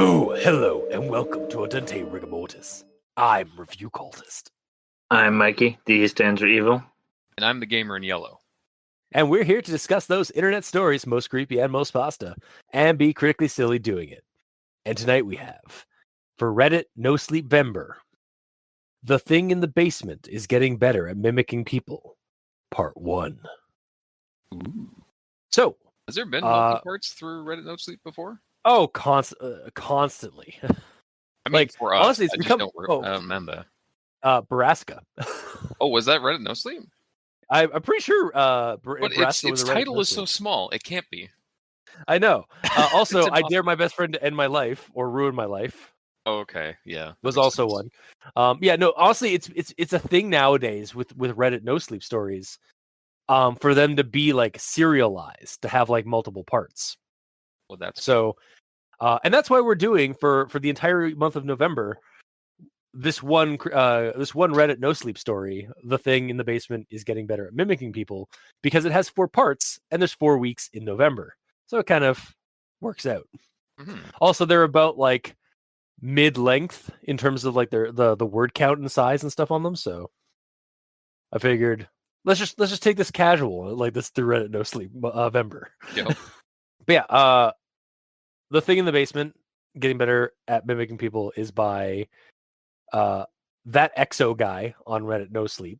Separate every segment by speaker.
Speaker 1: Oh, hello, and welcome to Adente Rigamortis. I'm Review Cultist.
Speaker 2: I'm Mikey, D stands for evil.
Speaker 3: And I'm the gamer in yellow.
Speaker 1: And we're here to discuss those internet stories most creepy and most pasta, and be critically silly doing it. And tonight we have, for Reddit NoSleep-Vember, The Thing in the Basement is Getting Better at Mimicking People, Part 1.
Speaker 3: Ooh.
Speaker 1: So,
Speaker 3: has there been multiple parts through Reddit No Sleep before?
Speaker 1: Oh, constantly.
Speaker 3: I mean,
Speaker 1: like,
Speaker 3: for us,
Speaker 1: honestly, it's become.
Speaker 3: I don't remember.
Speaker 1: Baraska.
Speaker 3: Oh, was that Reddit No Sleep?
Speaker 1: I'm pretty sure.
Speaker 3: But its title is so small, it can't be.
Speaker 1: I know. Also, I Dare My Best Friend to End My Life or Ruin My Life.
Speaker 3: Oh, okay, yeah,
Speaker 1: was also sense. One. Yeah, no. Honestly, it's a thing nowadays with Reddit No Sleep stories. For them to be like serialized, to have like multiple parts.
Speaker 3: Well, that's
Speaker 1: so. And that's why we're doing for the entire month of November this one Reddit No Sleep story. The Thing in the Basement is Getting Better at Mimicking People, because it has 4 parts and there's 4 weeks in November, so it kind of works out. Mm-hmm. Also, they're about like mid-length in terms of like the word count and size and stuff on them. So I figured let's just take this casual, like this through Reddit No Sleep Vember.
Speaker 3: Yep.
Speaker 1: But yeah, The Thing in the Basement, Getting Better at Mimicking People is by ThatExoGuy on Reddit No Sleep.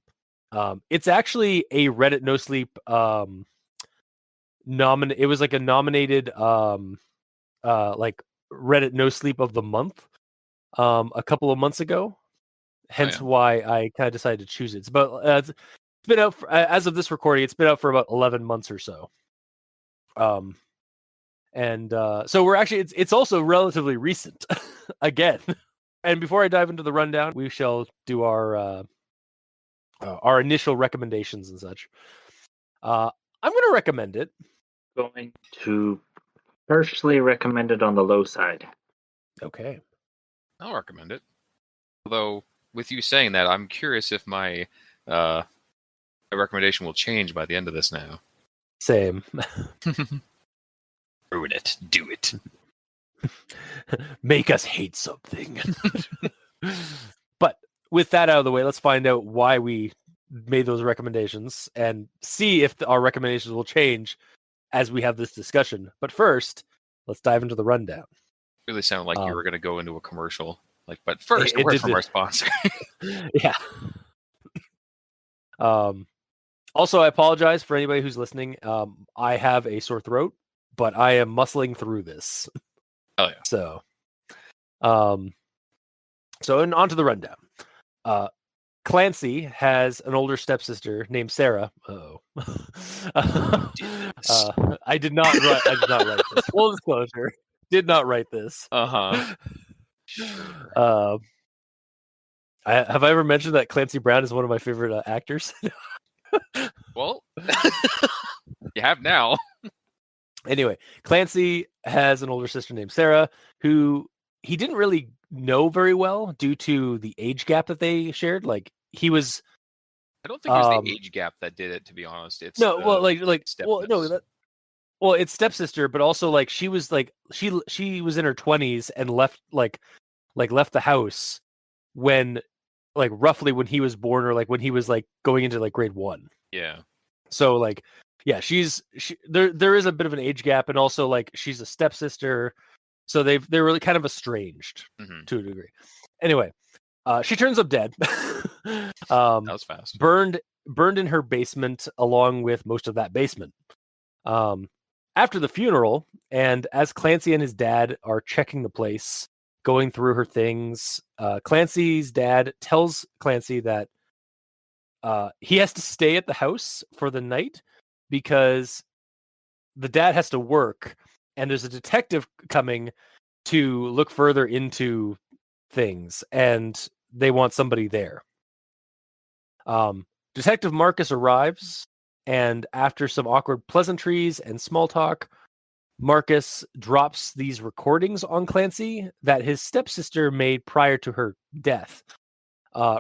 Speaker 1: It's actually a Reddit No Sleep it was like a nominated like Reddit No Sleep of the month a couple of months ago. Hence why I kind of decided to choose it. It's about it's been out as of this recording. It's been out for about 11 months or so. And so we're actually it's also relatively recent again. And before I dive into the rundown, we shall do our initial recommendations and such. I'm going to recommend it.
Speaker 2: Going to personally recommend it on the low side.
Speaker 1: Okay.
Speaker 3: I'll recommend it. Although, with you saying that, I'm curious if my recommendation will change by the end of this now.
Speaker 1: Same.
Speaker 3: Ruin it. Do it.
Speaker 1: Make us hate something. But with that out of the way, let's find out why we made those recommendations and see if our recommendations will change as we have this discussion. But first, let's dive into the rundown.
Speaker 3: It really sounded like you were going to go into a commercial. But first, a word from our sponsor.
Speaker 1: Yeah. Also, I apologize for anybody who's listening. I have a sore throat, but I am muscling through this.
Speaker 3: Oh yeah.
Speaker 1: So and on to the rundown. Clancy has an older stepsister named Sarah. I did not write this. Full disclosure, did not write this.
Speaker 3: Sure.
Speaker 1: Have I ever mentioned that Clancy Brown is one of my favorite actors?
Speaker 3: Well, you have now.
Speaker 1: Anyway, Clancy has an older sister named Sarah, who he didn't really know very well due to the age gap that they shared. Like he was.
Speaker 3: I don't think it was the age gap that did it. To be honest, it's
Speaker 1: it's stepsister, but also like she was like she was in her 20s and left left the house when like roughly when he was born, or like when he was like going into like grade 1.
Speaker 3: Yeah.
Speaker 1: So like. Yeah, there is a bit of an age gap, and also like she's a stepsister, so they're really kind of estranged to a degree. Anyway, she turns up dead.
Speaker 3: That was fast.
Speaker 1: Burned in her basement, along with most of that basement. After the funeral, and as Clancy and his dad are checking the place, going through her things, Clancy's dad tells Clancy that he has to stay at the house for the night, because the dad has to work and there's a detective coming to look further into things and they want somebody there. Detective Marcus arrives, and after some awkward pleasantries and small talk, Marcus drops these recordings on Clancy that his stepsister made prior to her death,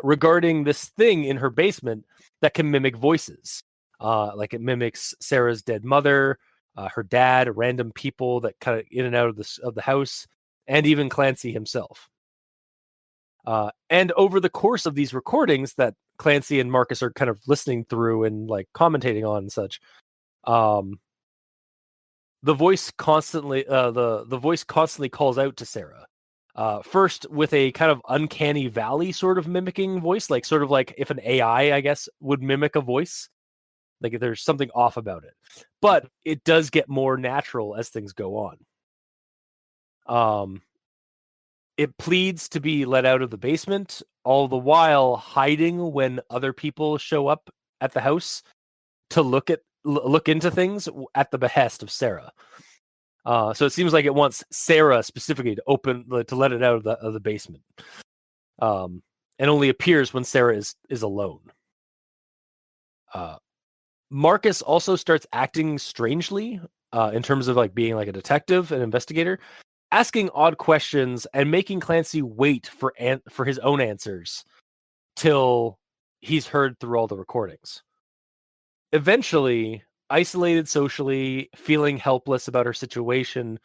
Speaker 1: regarding this thing in her basement that can mimic voices. Like it mimics Sarah's dead mother, her dad, random people that kind of in and out of the house, and even Clancy himself. And over the course of these recordings that Clancy and Marcus are kind of listening through and like commentating on and such, the voice constantly calls out to Sarah. First with a kind of uncanny valley sort of mimicking voice, like sort of like if an AI, I guess, would mimic a voice. Like there's something off about it. But it does get more natural as things go on. It pleads to be let out of the basement, all the while hiding when other people show up at the house to look into things at the behest of Sarah. So it seems like it wants Sarah specifically to let it out of the basement, and only appears when Sarah is alone. Marcus also starts acting strangely in terms of like being like a detective, an investigator, asking odd questions and making Clancy wait for his own answers till he's heard through all the recordings. Eventually, isolated socially, feeling helpless about her situation,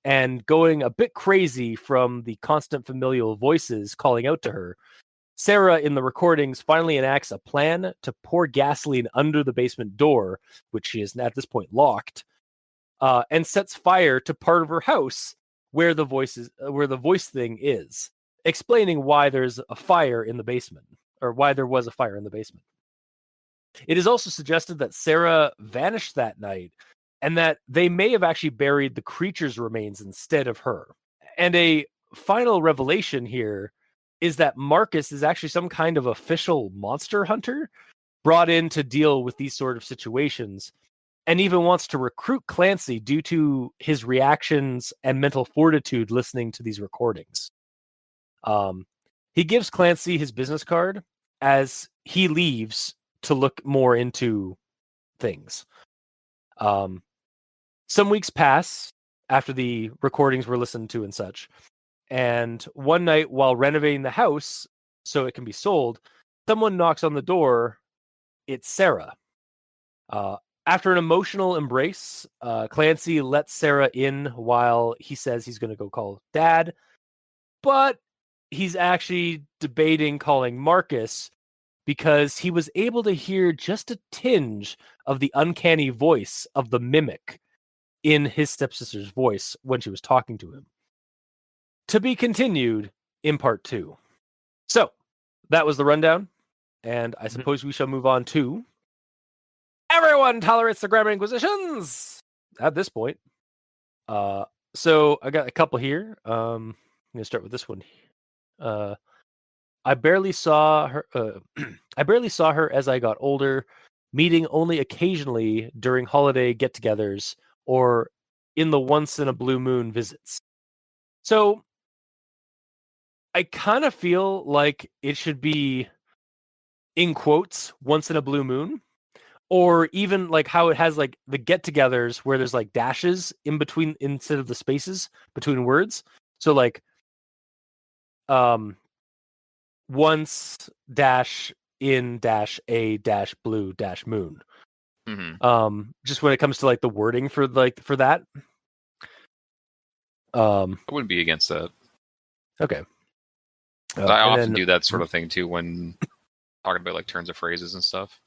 Speaker 1: and going a bit crazy from the constant familial voices calling out to her, Sarah in the recordings finally enacts a plan to pour gasoline under the basement door, which she is at this point locked, and sets fire to part of her house where the voice thing is, explaining why there's a fire in the basement, or why there was a fire in the basement. It is also suggested that Sarah vanished that night, and that they may have actually buried the creature's remains instead of her. And a final revelation here is that Marcus is actually some kind of official monster hunter brought in to deal with these sort of situations, and even wants to recruit Clancy due to his reactions and mental fortitude listening to these recordings. He gives Clancy his business card as he leaves to look more into things. Some weeks pass after the recordings were listened to and such, and one night while renovating the house so it can be sold, someone knocks on the door. It's Sarah. After an emotional embrace, Clancy lets Sarah in while he says he's going to go call Dad, but he's actually debating calling Marcus because he was able to hear just a tinge of the uncanny voice of the mimic in his stepsister's voice when she was talking to him. To be continued in part 2. So, that was the rundown, and I suppose we shall move on to Everyone Tolerates the Grammar Inquisitions at this point. So I got a couple here. I'm going to start with this one. I barely saw her. I barely saw her as I got older, meeting only occasionally during holiday get-togethers or in the once in a blue moon visits. So I kind of feel like it should be in quotes once in a blue moon, or even like how it has like the get-togethers where there's like dashes in between instead of the spaces between words. So like once dash in dash a dash blue dash moon. Just when it comes to like the wording for that.
Speaker 3: I wouldn't be against that.
Speaker 1: Okay.
Speaker 3: I often do that sort of thing too when talking about like turns of phrases and stuff.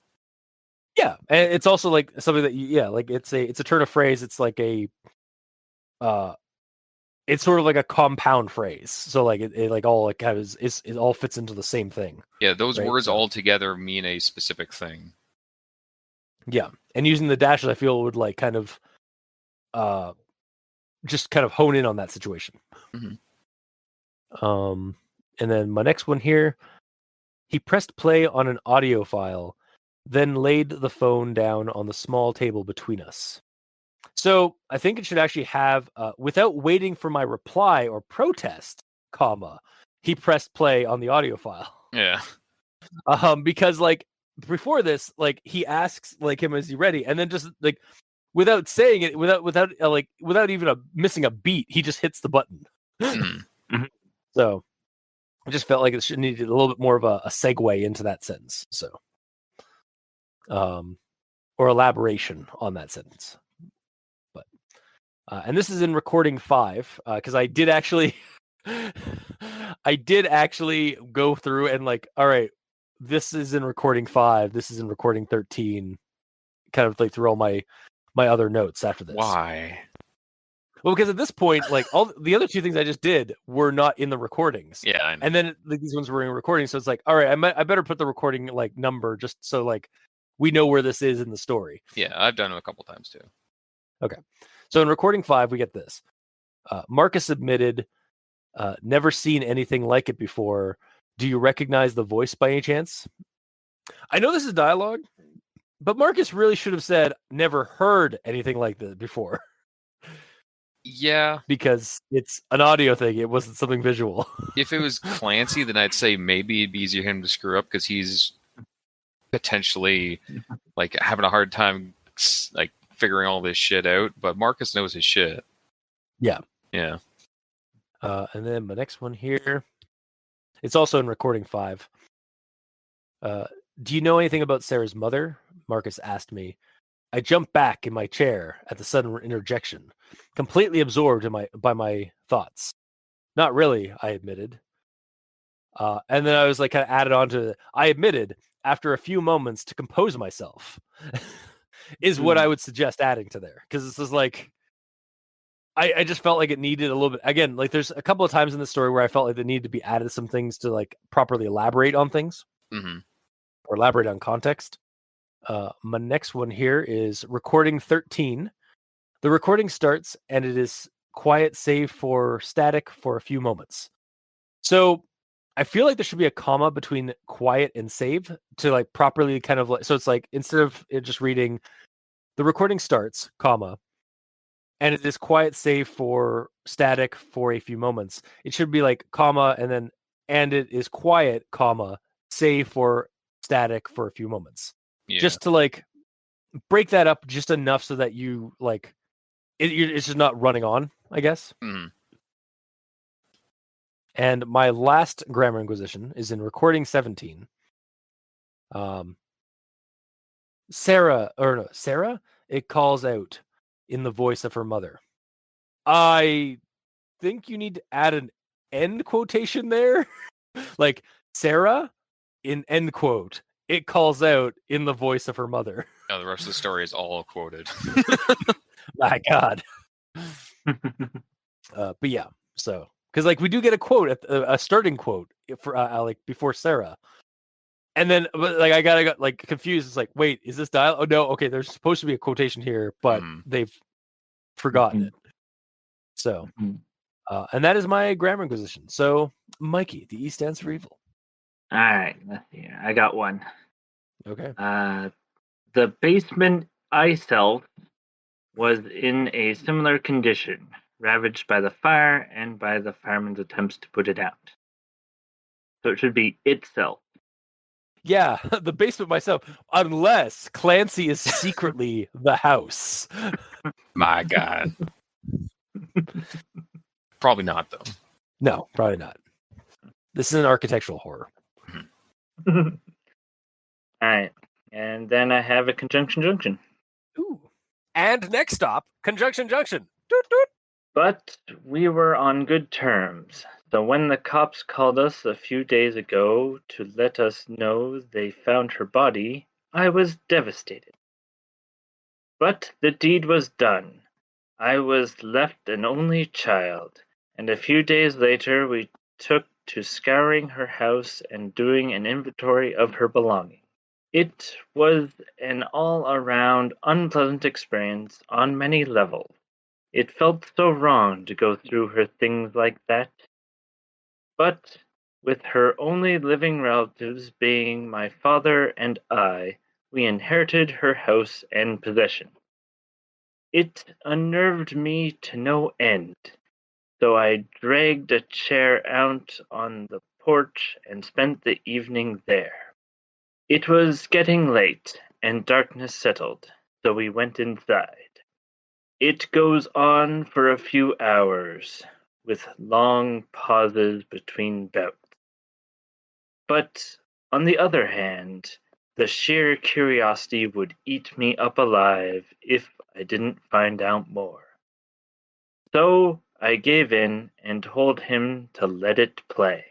Speaker 1: Yeah, and it's also like something that like it's a turn of phrase. It's like a it's sort of like a compound phrase. So like it like all like has it all fits into the same thing.
Speaker 3: Yeah, those
Speaker 1: right?
Speaker 3: words all together mean a specific thing.
Speaker 1: Yeah, and using the dashes, I feel would like kind of just kind of hone in on that situation. And then my next one here, he pressed play on an audio file, then laid the phone down on the small table between us. So I think it should actually have, without waiting for my reply or protest, he pressed play on the audio file.
Speaker 3: Yeah.
Speaker 1: Because like before this, like he asks like him, is he ready? And then just like without saying it, without even missing a beat, he just hits the button. So I just felt like it should needed a little bit more of a segue into that sentence. So, or elaboration on that sentence. But And this is in recording 5, because I did actually go through and like, all right, this is in recording 5, this is in recording 13, kind of like through all my other notes after this.
Speaker 3: Why?
Speaker 1: Well, because at this point, like all the other 2 things I just did were not in the recordings.
Speaker 3: Yeah, I know.
Speaker 1: And then like, these ones were in recording, so it's like, all right, I better put the recording like number just so like we know where this is in the story.
Speaker 3: Yeah, I've done it a couple times too.
Speaker 1: Okay. So in recording 5, we get this. Marcus admitted, never seen anything like it before. Do you recognize the voice by any chance? I know this is dialogue, but Marcus really should have said, never heard anything like this before.
Speaker 3: Yeah.
Speaker 1: Because it's an audio thing. It wasn't something visual.
Speaker 3: If it was Clancy, then I'd say maybe it'd be easier for him to screw up because he's potentially like having a hard time like figuring all this shit out. But Marcus knows his shit.
Speaker 1: Yeah.
Speaker 3: Yeah.
Speaker 1: And then my next one here. It's also in recording 5. Do you know anything about Sarah's mother? Marcus asked me. I jumped back in my chair at the sudden interjection, completely absorbed by my thoughts. Not really, I admitted. And then I was like kind of added on to I admitted after a few moments to compose myself is what I would suggest adding to there. Because this is like I just felt like it needed a little bit again, like there's a couple of times in the story where I felt like there needed to be added some things to like properly elaborate on things.
Speaker 3: Mm-hmm.
Speaker 1: Or elaborate on context. My next one here is recording 13. The recording starts and it is quiet save for static for a few moments. So I feel like there should be a comma between quiet and save to like properly kind of like, so it's like instead of it just reading the recording starts, comma, and it is quiet save for static for a few moments. It should be like comma and it is quiet, comma, save for static for a few moments.
Speaker 3: Yeah.
Speaker 1: Just to like break that up just enough so that you like it's just not running on, I guess.
Speaker 3: Mm-hmm.
Speaker 1: And my last grammar inquisition is in recording 17. Sarah, it calls out in the voice of her mother. I think you need to add an end quotation there. Like Sarah in end quote. It calls out in the voice of her mother.
Speaker 3: No, the rest of the story is all quoted.
Speaker 1: My God. But yeah, so because like we do get a quote at a starting quote for like before Sarah, and then but, like I got like confused. It's like, wait, is this dial? Oh no, okay, there's supposed to be a quotation here, but they've forgotten it. So, and that is my grammar inquisition. So, Mikey, the E stands for evil.
Speaker 2: All right, let's see. I got one.
Speaker 1: Okay.
Speaker 2: The basement ice elf was in a similar condition, ravaged by the fire and by the fireman's attempts to put it out. So it should be itself.
Speaker 1: Yeah, the basement myself, unless Clancy is secretly the house.
Speaker 3: My God. Probably not, though.
Speaker 1: No, probably not. This is an architectural horror.
Speaker 2: All right. And then I have a conjunction junction.
Speaker 1: Ooh. And next stop, conjunction junction. Doot, doot.
Speaker 2: But we were on good terms. So when the cops called us a few days ago to let us know they found her body, I was devastated. But the deed was done. I was left an only child, and a few days later we took to scouring her house and doing an inventory of her belongings. It was an all-around unpleasant experience on many levels. It felt so wrong to go through her things like that. But with her only living relatives being my father and I, we inherited her house and possession. It unnerved me to no end, so I dragged a chair out on the porch and spent the evening there. It was getting late, and darkness settled, so we went inside. It goes on for a few hours, with long pauses between bouts. But, on the other hand, the sheer curiosity would eat me up alive if I didn't find out more. So I gave in and told him to let it play.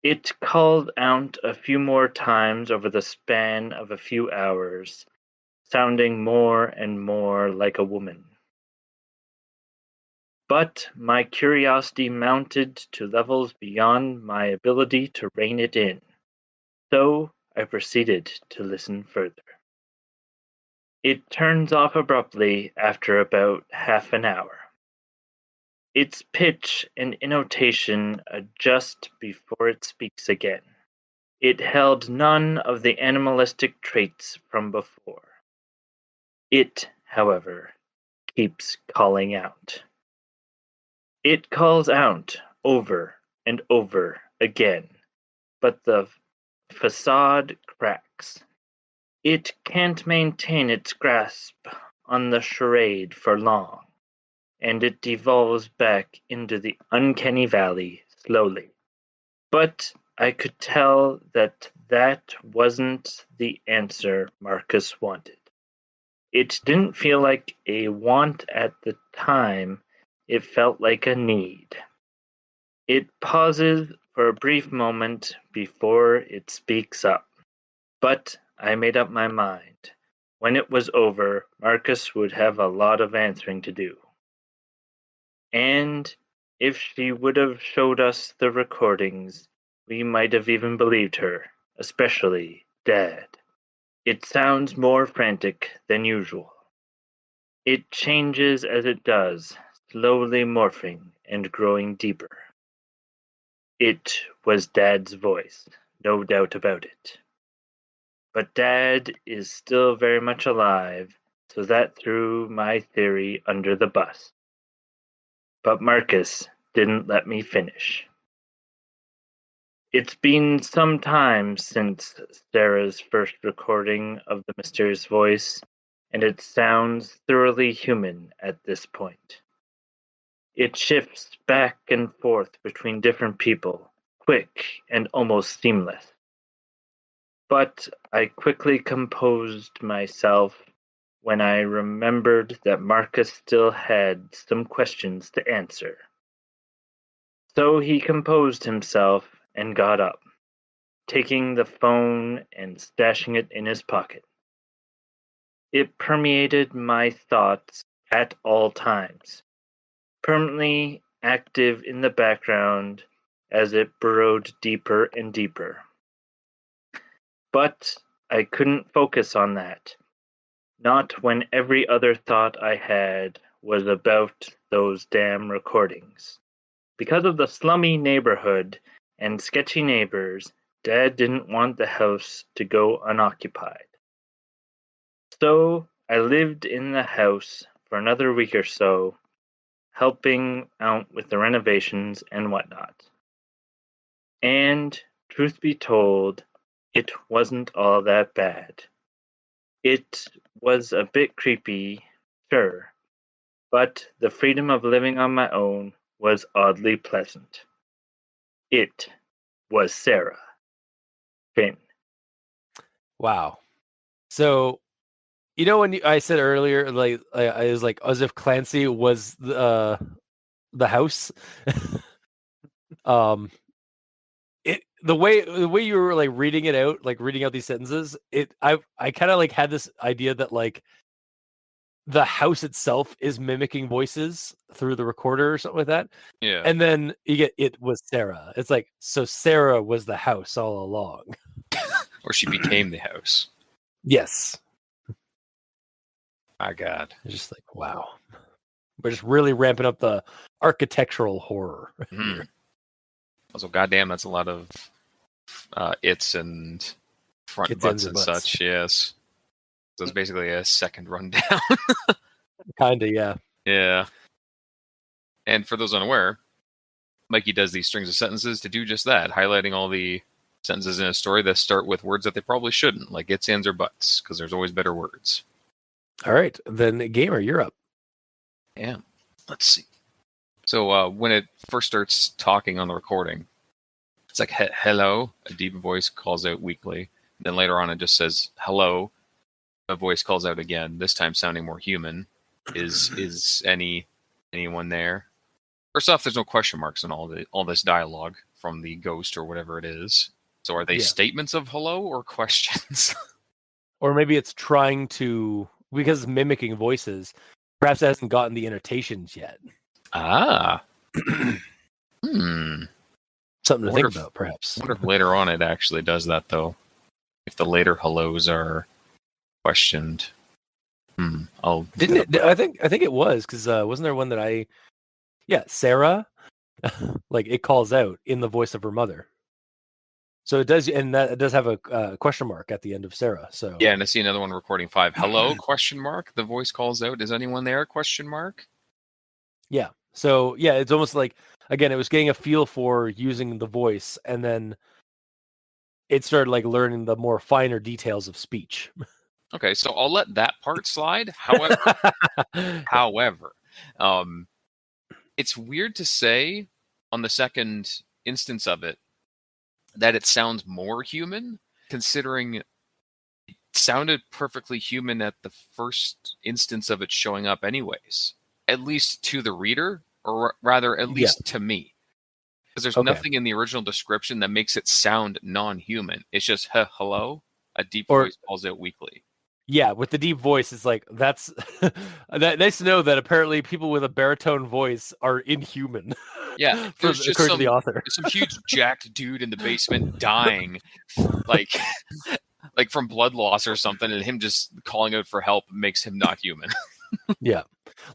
Speaker 2: It called out a few more times over the span of a few hours, sounding more and more like a woman. But my curiosity mounted to levels beyond my ability to rein it in, so I proceeded to listen further. It turns off abruptly after about half an hour. Its pitch and intonation adjust before it speaks again. It held none of the animalistic traits from before. It, however, keeps calling out. It calls out over and over again, but the facade cracks. It can't maintain its grasp on the charade for long, and it devolves back into the uncanny valley slowly. But I could tell that that wasn't the answer Marcus wanted. It didn't feel like a want at the time, it felt like a need. It pauses for a brief moment before it speaks up. But I made up my mind. When it was over, Marcus would have a lot of answering to do. And if she would have showed us the recordings, we might have even believed her, especially Dad. It sounds more frantic than usual. It changes as it does, slowly morphing and growing deeper. It was Dad's voice, no doubt about it. But Dad is still very much alive, so that threw my theory under the bus. But Marcus didn't let me finish. It's been some time since Sarah's first recording of the mysterious voice, and it sounds thoroughly human at this point. It shifts back and forth between different people, quick and almost seamless. But I quickly composed myself when I remembered that Marcus still had some questions to answer. So he composed himself and got up, taking the phone and stashing it in his pocket. It permeated my thoughts at all times, permanently active in the background as it burrowed deeper and deeper. But I couldn't focus on that, not when every other thought I had was about those damn recordings. Because of the slummy neighborhood and sketchy neighbors, Dad didn't want the house to go unoccupied. So I lived in the house for another week or so, helping out with the renovations and whatnot. And, truth be told, it wasn't all that bad. It was a bit creepy, sure, but the freedom of living on my own was oddly pleasant. It was Sarah. Finn.
Speaker 1: Wow. So, when I said earlier, like I was like, as if Clancy was the house. The way you were like reading it out, like reading out these sentences, I kind of like had this idea that like the house itself is mimicking voices through the recorder or something like that.
Speaker 3: Yeah.
Speaker 1: And then you get it was Sarah. It's like, so Sarah was the house all along.
Speaker 3: Or she became the house.
Speaker 1: Yes.
Speaker 3: My God.
Speaker 1: It's just like, wow. We're just really ramping up the architectural horror here.
Speaker 3: Also, goddamn, that's a lot of its and front
Speaker 1: Its
Speaker 3: butts
Speaker 1: ends
Speaker 3: and
Speaker 1: and butts.
Speaker 3: such, yes. So it's basically a second rundown.
Speaker 1: Kinda, yeah.
Speaker 3: Yeah. And for those unaware, Mikey does these strings of sentences to do just that, highlighting all the sentences in a story that start with words that they probably shouldn't, like its, ands, or buts, because there's always better words.
Speaker 1: All right, then Gamer, you're up.
Speaker 3: Yeah. Let's see. So when it first starts talking on the recording, it's like, hello, a deep voice calls out weakly. Then later on it just says, hello, a voice calls out again, this time sounding more human. Is any anyone there? First off, there's no question marks in all this dialogue from the ghost or whatever it is. So are they statements of hello or questions?
Speaker 1: Or maybe it's trying to, because it's mimicking voices, perhaps it hasn't gotten the annotations yet.
Speaker 3: Ah.
Speaker 1: Something to think about, perhaps.
Speaker 3: I wonder if later on it actually does that, though. If the later hellos are questioned.
Speaker 1: Didn't it? I think it was, because wasn't there one that Sarah, like it calls out in the voice of her mother. So it does, and that it does have a question mark at the end of Sarah. So
Speaker 3: yeah, and I see another one recording 5. Hello? Question mark. The voice calls out. Is anyone there? Question mark.
Speaker 1: Yeah. So yeah, it's almost like, again, it was getting a feel for using the voice, and then it started like learning the more finer details of speech.
Speaker 3: Okay, so I'll let that part slide. However, it's weird to say on the second instance of it that it sounds more human, considering it sounded perfectly human at the first instance of it showing up anyways, at least to the reader, or rather, at least to me. Because there's nothing in the original description that makes it sound non-human. It's just, hello, a deep voice calls out weakly.
Speaker 1: Yeah, with the deep voice, it's like, that's nice to know that apparently people with a baritone voice are inhuman.
Speaker 3: Yeah, there's just
Speaker 1: according to the author.
Speaker 3: some huge jacked dude in the basement dying, like from blood loss or something, and him just calling out for help makes him not human.
Speaker 1: Yeah,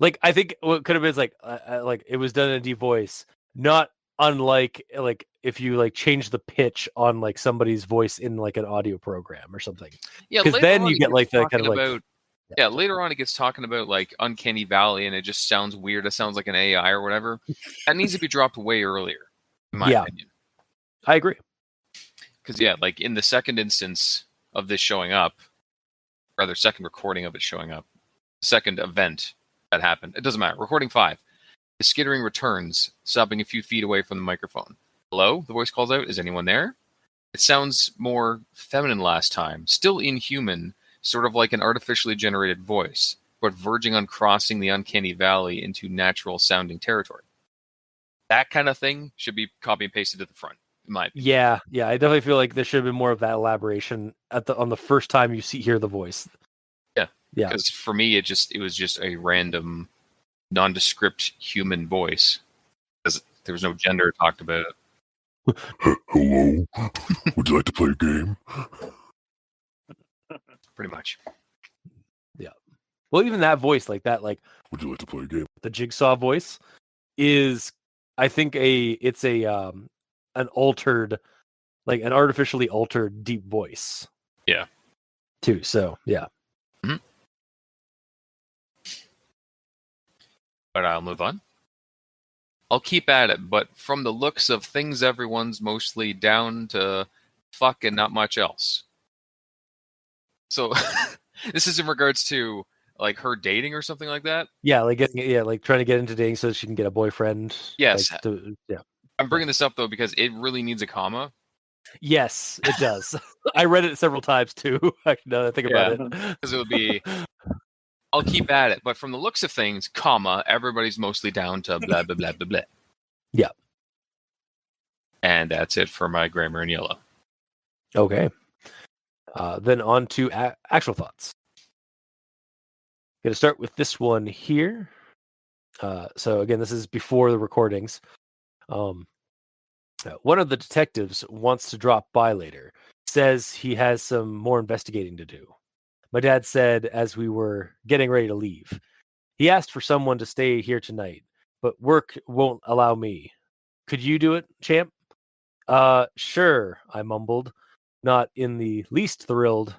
Speaker 1: like I think what could have been is like it was done in a deep voice, not unlike like if you like change the pitch on like somebody's voice in like an audio program or something.
Speaker 3: Yeah,
Speaker 1: because then you get like that kind of like.
Speaker 3: Yeah, later on it gets talking about like Uncanny Valley, and it just sounds weird. It sounds like an AI or whatever. That needs to be dropped way earlier, in my opinion.
Speaker 1: I agree.
Speaker 3: Because like in the second instance of this showing up, rather second recording of it showing up, second event that happened, it doesn't matter. Recording 5, the skittering returns, stopping a few feet away from the microphone. Hello, the voice calls out. Is anyone there? It sounds more feminine last time, still inhuman, sort of like an artificially generated voice, but verging on crossing the uncanny valley into natural sounding territory. That kind of thing should be copy and pasted to the front, in my opinion.
Speaker 1: Yeah, I definitely feel like there should have been more of that elaboration on the first time you hear the voice.
Speaker 3: Yeah. Because for me, it was just a random, nondescript human voice, because there was no gender talked about.
Speaker 4: Hello, would you like to play a game?
Speaker 3: Pretty much.
Speaker 1: Yeah. Well, even that voice, like that, like,
Speaker 4: would you like to play a game?
Speaker 1: The Jigsaw voice is, I think, it's an altered, like an artificially altered deep voice.
Speaker 3: Yeah.
Speaker 1: Too. So yeah.
Speaker 3: Mm-hmm. But I'll move on. I'll keep at it, but from the looks of things, everyone's mostly down to fuck and not much else. So this is in regards to like her dating or something like that.
Speaker 1: Yeah, like like trying to get into dating so that she can get a boyfriend.
Speaker 3: Yes.
Speaker 1: Like,
Speaker 3: I'm bringing this up though because it really needs a comma.
Speaker 1: Yes, it does. I read it several times too. Now that I think about it,
Speaker 3: because it would be. I'll keep at it, but from the looks of things, comma, everybody's mostly down to blah blah blah blah blah.
Speaker 1: Yeah.
Speaker 3: And that's it for my grammar in yellow.
Speaker 1: Okay. Then on to actual thoughts. Going to start with this one here. So again, this is before the recordings. One of the detectives wants to drop by later. Says he has some more investigating to do. My dad said as we were getting ready to leave. He asked for someone to stay here tonight, but work won't allow me. Could you do it, champ? Sure, I mumbled, not in the least thrilled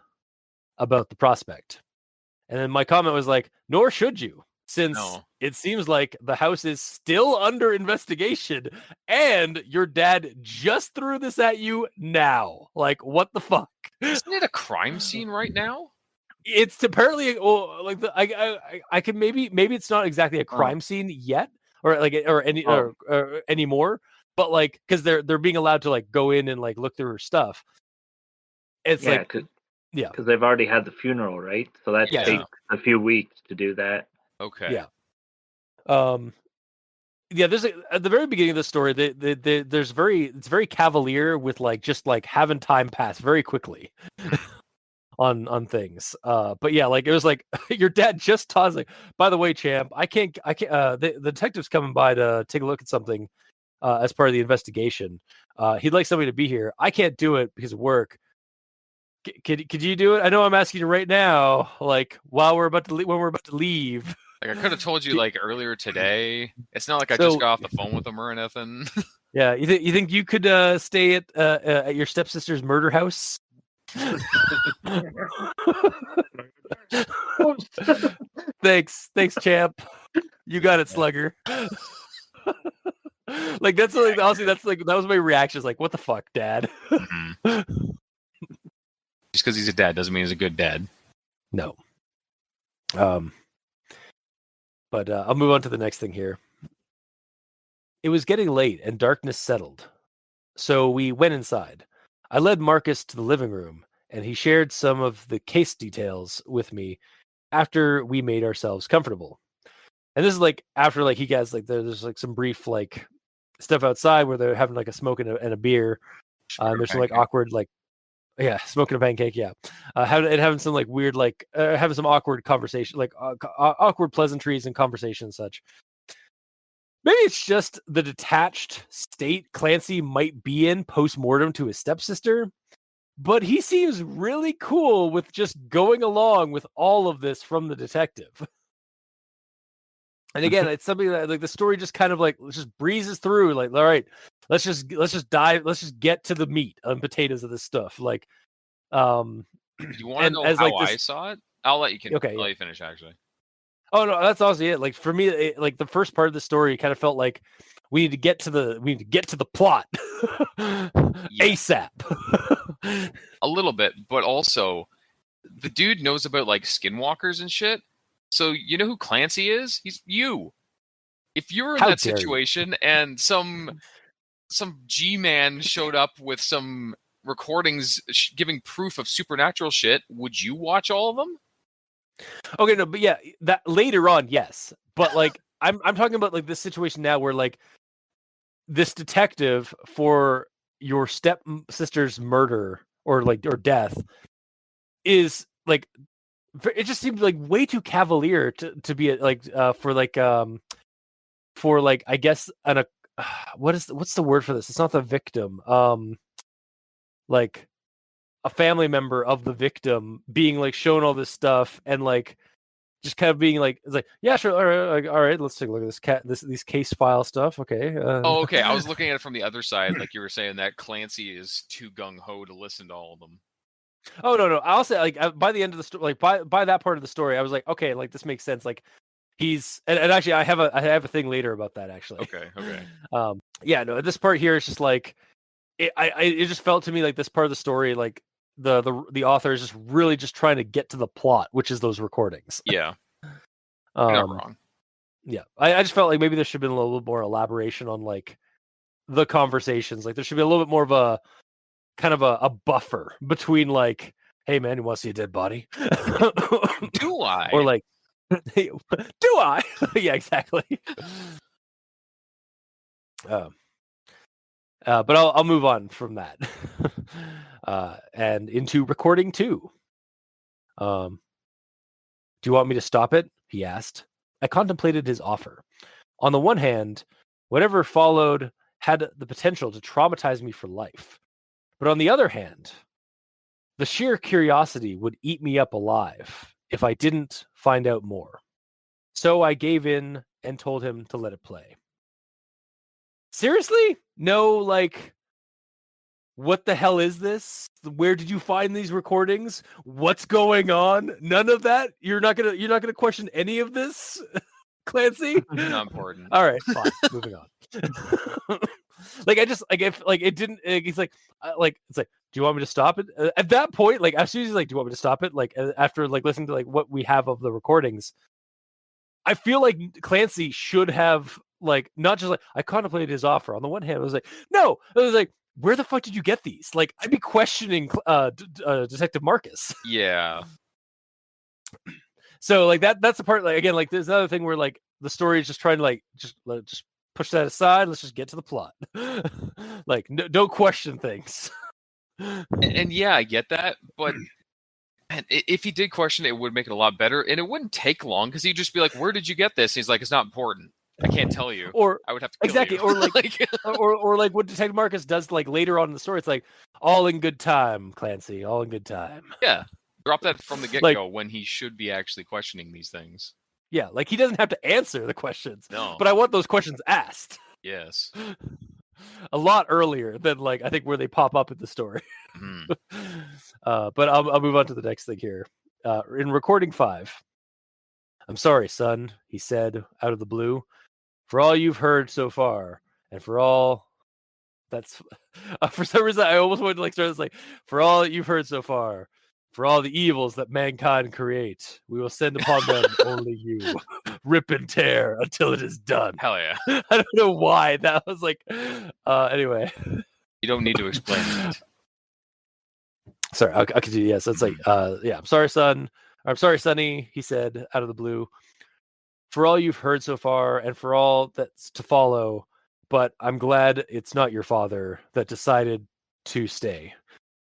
Speaker 1: about the prospect. And then my comment was like, nor should you, since it seems like the house is still under investigation and your dad just threw this at you now. Like, what the fuck?
Speaker 3: Isn't it a crime scene right now?
Speaker 1: It's apparently like I can maybe it's not exactly a crime scene yet, or like or anymore, but like because they're being allowed to like go in and like look through her stuff. It's because
Speaker 2: they've already had the funeral, right? So that takes a few weeks to do that.
Speaker 3: Okay.
Speaker 1: Yeah. yeah, there's at the very beginning of the story, it's very cavalier with like just like having time pass very quickly on things. But yeah, like it was like your dad just tossed like, by the way, champ, I can't the detective's coming by to take a look at something as part of the investigation. He'd like somebody to be here. I can't do it because of work. Could you do it? I know I'm asking you right now, like while we're about to when we're about to leave.
Speaker 3: Like I could have told you like earlier today. It's not like I
Speaker 1: So-
Speaker 3: just got off the phone with him or anything.
Speaker 1: Yeah, you think you could stay at your stepsister's murder house? Thanks, champ. You got it, Slugger. Like that's like honestly, that's like that was my reaction. Is like, what the fuck, Dad?
Speaker 3: Just because he's a dad doesn't mean he's a good dad.
Speaker 1: No. But I'll move on to the next thing here. It was getting late and darkness settled, so we went inside. I led Marcus to the living room, and he shared some of the case details with me after we made ourselves comfortable. And this is like after like he gets like there's like some brief like stuff outside where they're having like a smoke and a beer. There's some like awkward like smoking a pancake, having some like weird like having some awkward conversation, like awkward pleasantries and conversation and such. Maybe it's just the detached state Clancy might be in post-mortem to his stepsister, but he seems really cool with just going along with all of this from the detective. And again, it's something that like the story just kind of like just breezes through. Like, all right, let's just dive. Let's just get to the meat and potatoes of this stuff. Like,
Speaker 3: you want to know how like I saw it? I'll let you let you finish actually.
Speaker 1: Oh no, that's also it. Like for me, like the first part of the story kind of felt like we need to get to the plot ASAP.
Speaker 3: A little bit, but also the dude knows about like skinwalkers and shit. So you know who Clancy is? He's you. If you were in that situation and some G-man showed up with some recordings giving proof of supernatural shit, would you watch all of them?
Speaker 1: Okay, no, but yeah, that later on, yes. But like I'm talking about like this situation now where like this detective for your stepsister's murder or death is like it just seems like way too cavalier to be like for like I guess what's the word for this? It's not the victim. Like a family member of the victim being like shown all this stuff and like just kind of being like it's like yeah sure all right let's take a look at these case file stuff okay.
Speaker 3: Okay, I was looking at it from the other side, like you were saying that Clancy is too gung ho to listen to all of them.
Speaker 1: Oh no, I'll say like by the end of the story, like by that part of the story, I was like, okay, like this makes sense. Like he's and actually, I have a thing later about that actually.
Speaker 3: Okay.
Speaker 1: Yeah, no, this part here is just like it just felt to me like this part of the story, like the author is just really just trying to get to the plot, which is those recordings.
Speaker 3: Yeah, you're not wrong.
Speaker 1: Yeah, I just felt like maybe there should have been a little bit more elaboration on like the conversations. Like there should be a little bit more of a kind of a buffer between like, hey man, you want to see a dead body?
Speaker 3: Do I?
Speaker 1: Or like, hey, do I? Yeah, exactly. But I'll move on from that and into recording 2. Do you want me to stop it? He asked. I contemplated his offer. On the one hand, whatever followed had the potential to traumatize me for life. But on the other hand, the sheer curiosity would eat me up alive if I didn't find out more. So I gave in and told him to let it play. Seriously? No, like, what the hell is this? Where did you find these recordings? What's going on? None of that? You're not gonna question any of this, Clancy?
Speaker 3: Not important.
Speaker 1: All right, fine. Moving on. Like I just like if like it didn't. He's like it's like, do you want me to stop it? At that point, like as soon as he's like, do you want me to stop it? Like after like listening to like what we have of the recordings, I feel like Clancy should have like not just like I contemplated his offer. On the one hand, I was like, no, I was like, where the fuck did you get these? Like I'd be questioning Detective Marcus.
Speaker 3: Yeah.
Speaker 1: So like that's the part. Like again, like there's another thing where like the story is just trying to like just push that aside. Let's just get to the plot. Like, don't question things.
Speaker 3: And yeah, I get that, but man, if he did question it, it would make it a lot better, and it wouldn't take long because he'd just be like, "Where did you get this?" And he's like, "It's not important. I can't tell you.
Speaker 1: Or
Speaker 3: I would have to kill
Speaker 1: exactly,
Speaker 3: you."
Speaker 1: or like, or like what Detective Marcus does like later on in the story. It's like all in good time, Clancy. All in good time.
Speaker 3: Yeah, drop that from the get-go when he should be actually questioning these things.
Speaker 1: Yeah, like he doesn't have to answer the questions.
Speaker 3: No.
Speaker 1: But I want those questions asked.
Speaker 3: Yes.
Speaker 1: A lot earlier than like I think where they pop up in the story. But I'll move on to the next thing here. In recording 5, "I'm sorry, son," he said out of the blue, "for all you've heard so far, and for all that's for some reason I almost wanted to like start this like for all that you've heard so far, for all the evils that mankind create, we will send upon them only you. Rip and tear until it is done."
Speaker 3: Hell yeah.
Speaker 1: I don't know why that was like. Anyway,
Speaker 3: You don't need to explain that.
Speaker 1: sorry, I'll continue. Yes, it's like, yeah, "I'm sorry, son. I'm sorry, Sonny," he said out of the blue, "for all you've heard so far, and for all that's to follow. But I'm glad it's not your father that decided to stay.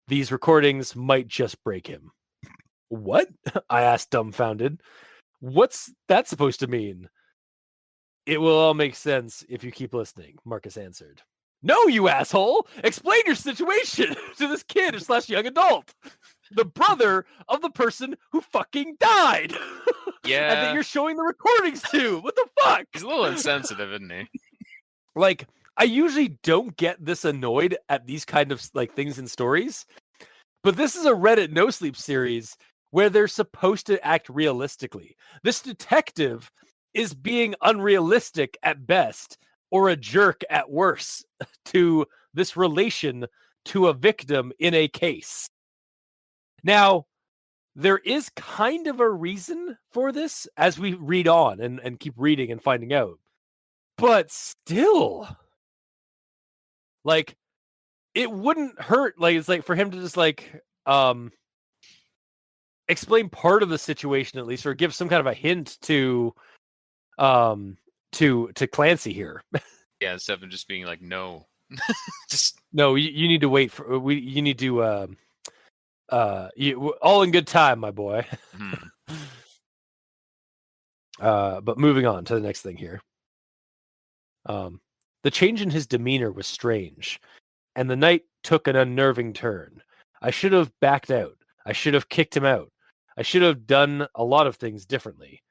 Speaker 1: These recordings might just break him." "What?" I asked, dumbfounded. "What's that supposed to mean?" "It will all make sense if you keep listening," Marcus answered. "No, you asshole! Explain your situation to this kid / young adult. The brother of the person who fucking died."
Speaker 3: Yeah.
Speaker 1: And that you're showing the recordings to. What the fuck?
Speaker 3: He's a little insensitive, isn't he?
Speaker 1: Like, I usually don't get this annoyed at these kind of like things in stories, but this is a Reddit No Sleep series where they're supposed to act realistically. This detective is being unrealistic at best or a jerk at worst to this relation to a victim in a case. Now, there is kind of a reason for this as we read on and keep reading and finding out. But still, like, it wouldn't hurt. Like, it's like for him to just like explain part of the situation at least, or give some kind of a hint to Clancy here.
Speaker 3: Yeah, instead of just being like, no. Just
Speaker 1: No, you need to wait for you need to all in good time, my boy. But moving on to the next thing here. The change in his demeanor was strange, and the night took an unnerving turn. I should have backed out. I should have kicked him out. I should have done a lot of things differently.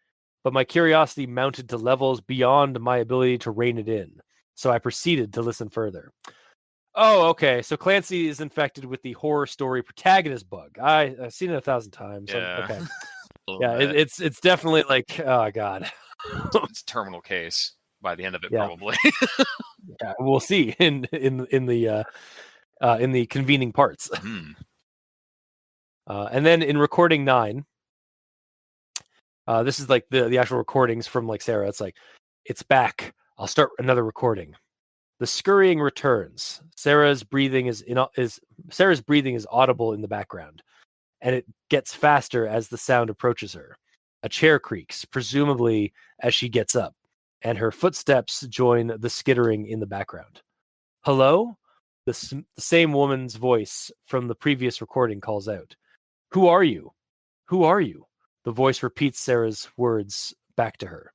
Speaker 1: But my curiosity mounted to levels beyond my ability to rein it in, so I proceeded to listen further. Oh, okay. So Clancy is infected with the horror story protagonist bug. I've seen it 1,000 times.
Speaker 3: Yeah.
Speaker 1: Okay.
Speaker 3: Yeah,
Speaker 1: it's definitely like, oh god.
Speaker 3: It's a terminal case by the end of it,
Speaker 1: Yeah.
Speaker 3: probably.
Speaker 1: Yeah, we'll see in the convening parts. And then in recording 9, this is like the actual recordings from like Sarah. It's like, "It's back. I'll start another recording." The scurrying returns. Sarah's breathing is audible in the background, and it gets faster as the sound approaches her. A chair creaks, presumably as she gets up, and her footsteps join the skittering in the background. "Hello?" The same woman's voice from the previous recording calls out. "Who are you? Who are you?" The voice repeats Sarah's words back to her.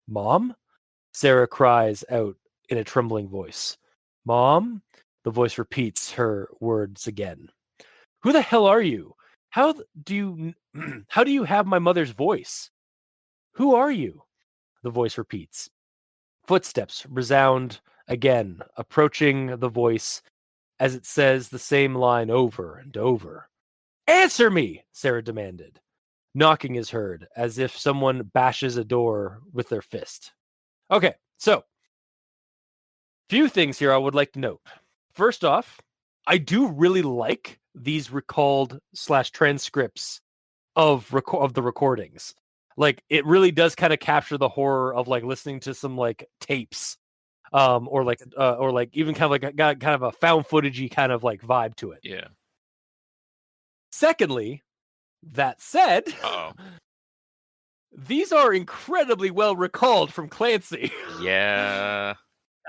Speaker 1: "Mom?" Sarah cries out in a trembling voice. "Mom?" The voice repeats her words again. "Who the hell are you? How do you have my mother's voice? Who are you?" The voice repeats. Footsteps resound again, approaching the voice as it says the same line over and over. "Answer me!" Sarah demanded. Knocking is heard, as if someone bashes a door with their fist. Okay, so few things here I would like to note. First off, I do really like these recalled / transcripts of the recordings. Like, it really does kind of capture the horror of like listening to some like tapes, or like even kind of like got kind of a found footagey kind of like vibe to it.
Speaker 3: Yeah.
Speaker 1: Secondly, that said,
Speaker 3: Uh-oh.
Speaker 1: these are incredibly well recalled from Clancy.
Speaker 3: Yeah.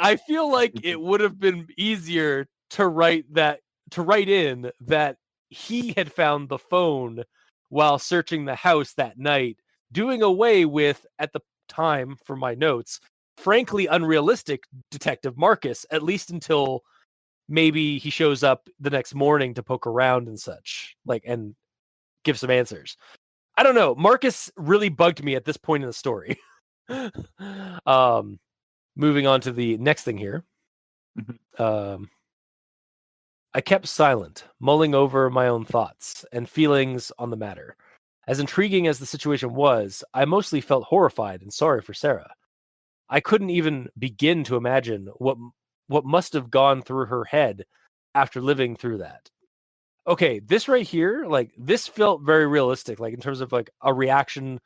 Speaker 1: I feel like it would have been easier to write in that he had found the phone while searching the house that night, doing away with, at the time for my notes, frankly unrealistic Detective Marcus, at least until maybe he shows up the next morning to poke around and such, like, and give some answers. I don't know. Marcus really bugged me at this point in the story. Moving on to the next thing here. I kept silent, mulling over my own thoughts and feelings on the matter. As intriguing as the situation was, I mostly felt horrified and sorry for Sarah. I couldn't even begin to imagine what must have gone through her head after living through that. Okay, this right here, like, this felt very realistic, like, in terms of, like, a reaction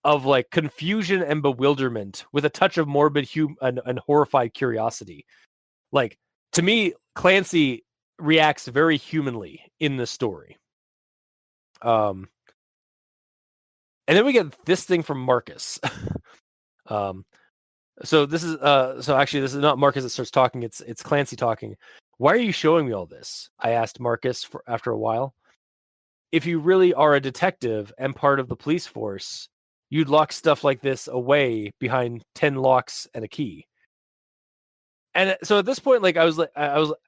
Speaker 1: of, like, confusion and bewilderment with a touch of morbid and horrified curiosity. Like, to me, Clancy reacts very humanly in this story. And then we get this thing from Marcus. So this is this is not Marcus that starts talking, it's Clancy talking. Why are you showing me all this? I asked Marcus after a while. If you really are a detective and part of the police force, you'd lock stuff like this away behind 10 locks and a key. And so at this point, like, I was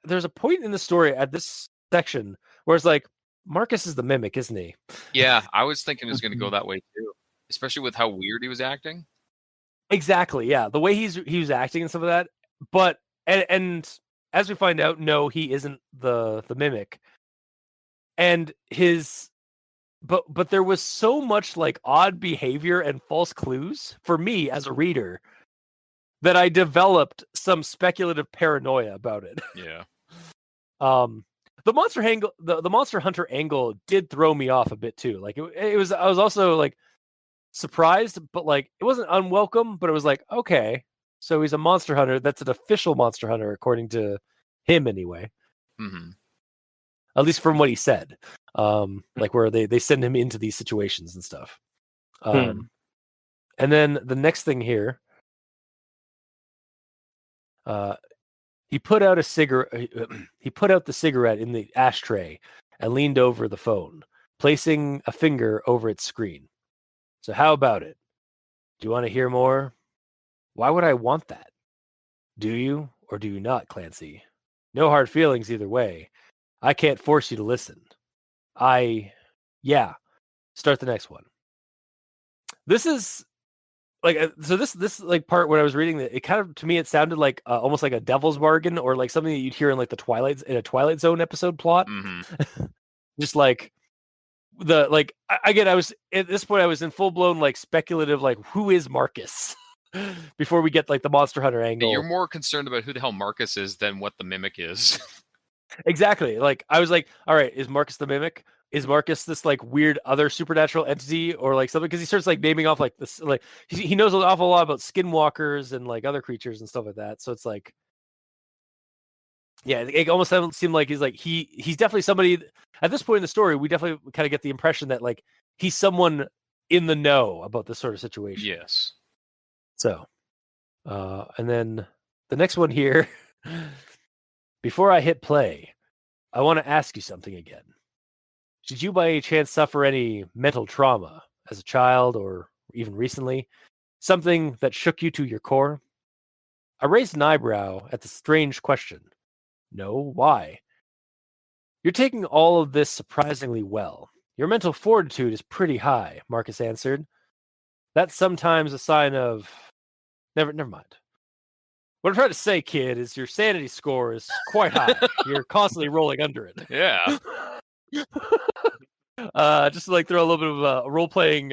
Speaker 1: there's a point in the story at this section where it's like, Marcus is the mimic, isn't he?
Speaker 3: Yeah, I was thinking it was going to go that way too, especially with how weird he was acting.
Speaker 1: Exactly, yeah. The way he was acting and stuff like that. But and as we find out, no, he isn't the mimic. And but there was so much, like, odd behavior and false clues for me as a reader that I developed some speculative paranoia about it.
Speaker 3: Yeah.
Speaker 1: The Monster Hunter angle did throw me off a bit too. Like, it was, I was also, like, surprised, but, like, it wasn't unwelcome, but it was like, okay, so he's a monster hunter. That's an official monster hunter according to him anyway.
Speaker 3: Mm-hmm.
Speaker 1: At least from what he said. Like, where they send him into these situations and stuff. And then the next thing here, he put out a cigarette. He put out the cigarette in the ashtray and leaned over the phone, placing a finger over its screen. So how about it? Do you want to hear more? Why would I want that? Do you or do you not, Clancy? No hard feelings either way. I can't force you to listen. Yeah. Start the next one. This is like, so this like part when I was reading it kind of, to me, it sounded like almost like a devil's bargain, or like something that you'd hear in like a Twilight Zone episode plot.
Speaker 3: Mm-hmm.
Speaker 1: Just like again, I was at this point, I was in full blown, like, speculative, like, who is Marcus before we get, like, the Monster Hunter angle.
Speaker 3: You're more concerned about who the hell Marcus is than what the mimic is.
Speaker 1: Exactly. Like, I was like, all right, is Marcus the mimic? Is Marcus this, like, weird other supernatural entity or, like, something? Because he starts, like, naming off, like, this, like, he knows an awful lot about skinwalkers and, like, other creatures and stuff like that. So it's like, yeah, it almost seemed like he's definitely somebody at this point in the story. We definitely kind of get the impression that, like, he's someone in the know about this sort of situation.
Speaker 3: Yes.
Speaker 1: So, and then the next one here, before I hit play, I want to ask you something again. Did you by any chance suffer any mental trauma as a child or even recently? Something that shook you to your core? I raised an eyebrow at the strange question. No, why? You're taking all of this surprisingly well. Your mental fortitude is pretty high, Marcus answered. That's sometimes a sign of... Never mind. What I'm trying to say, kid, is your sanity score is quite high. You're constantly rolling under it.
Speaker 3: Yeah.
Speaker 1: Just to, like, throw a little bit of a role-playing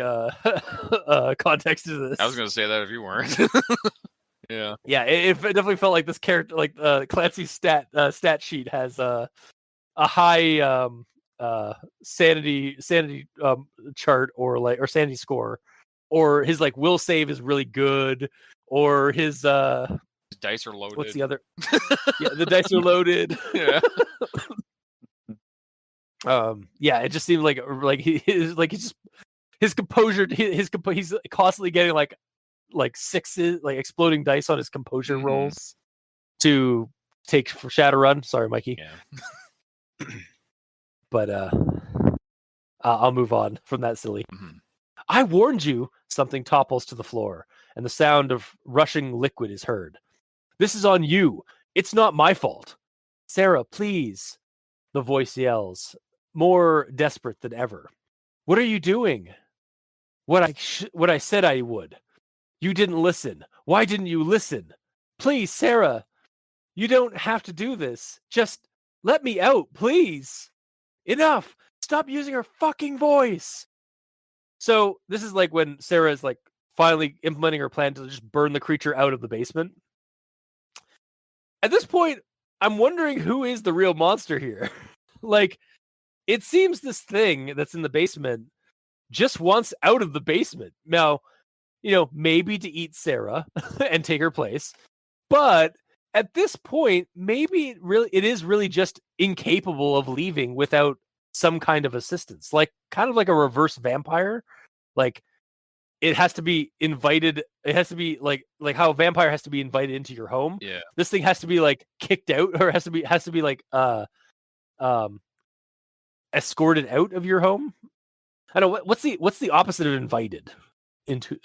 Speaker 1: context to this.
Speaker 3: I was going to say that if you weren't. Yeah.
Speaker 1: Yeah, it definitely felt like this character, like Clancy's stat sheet has a high sanity chart, or sanity score, or his, like, will save is really good, or his
Speaker 3: dice are loaded.
Speaker 1: what's the other? Yeah, the dice are loaded.
Speaker 3: Yeah.
Speaker 1: Yeah, it just seemed like he's just his composure. He's constantly getting like like sixes, like exploding dice on his composure
Speaker 3: Mhm.
Speaker 1: rolls to take for Shadowrun. Sorry, Mikey.
Speaker 3: Yeah.
Speaker 1: But I'll move on from that silly.
Speaker 3: Mhm.
Speaker 1: I warned you. Something topples to the floor, and the sound of rushing liquid is heard. This is on you. It's not my fault. Sarah, please. The voice yells, more desperate than ever. What are you doing? What I said I would. You didn't listen. Why didn't you listen? Please, Sarah. You don't have to do this. Just let me out, please. Enough. Stop using her fucking voice. So this is like when Sarah is like finally implementing her plan to just burn the creature out of the basement. At this point, I'm wondering who is the real monster here. Like, it seems this thing that's in the basement just wants out of the basement. Now, maybe to eat Sarah and take her place. But at this point, maybe it is really just incapable of leaving without some kind of assistance. Like kind of like a reverse vampire. Like it has to be invited. It has to be like how a vampire has to be invited into your home.
Speaker 3: Yeah.
Speaker 1: This thing has to be like kicked out, or has to be like escorted out of your home. I don't know what's the opposite of invited into.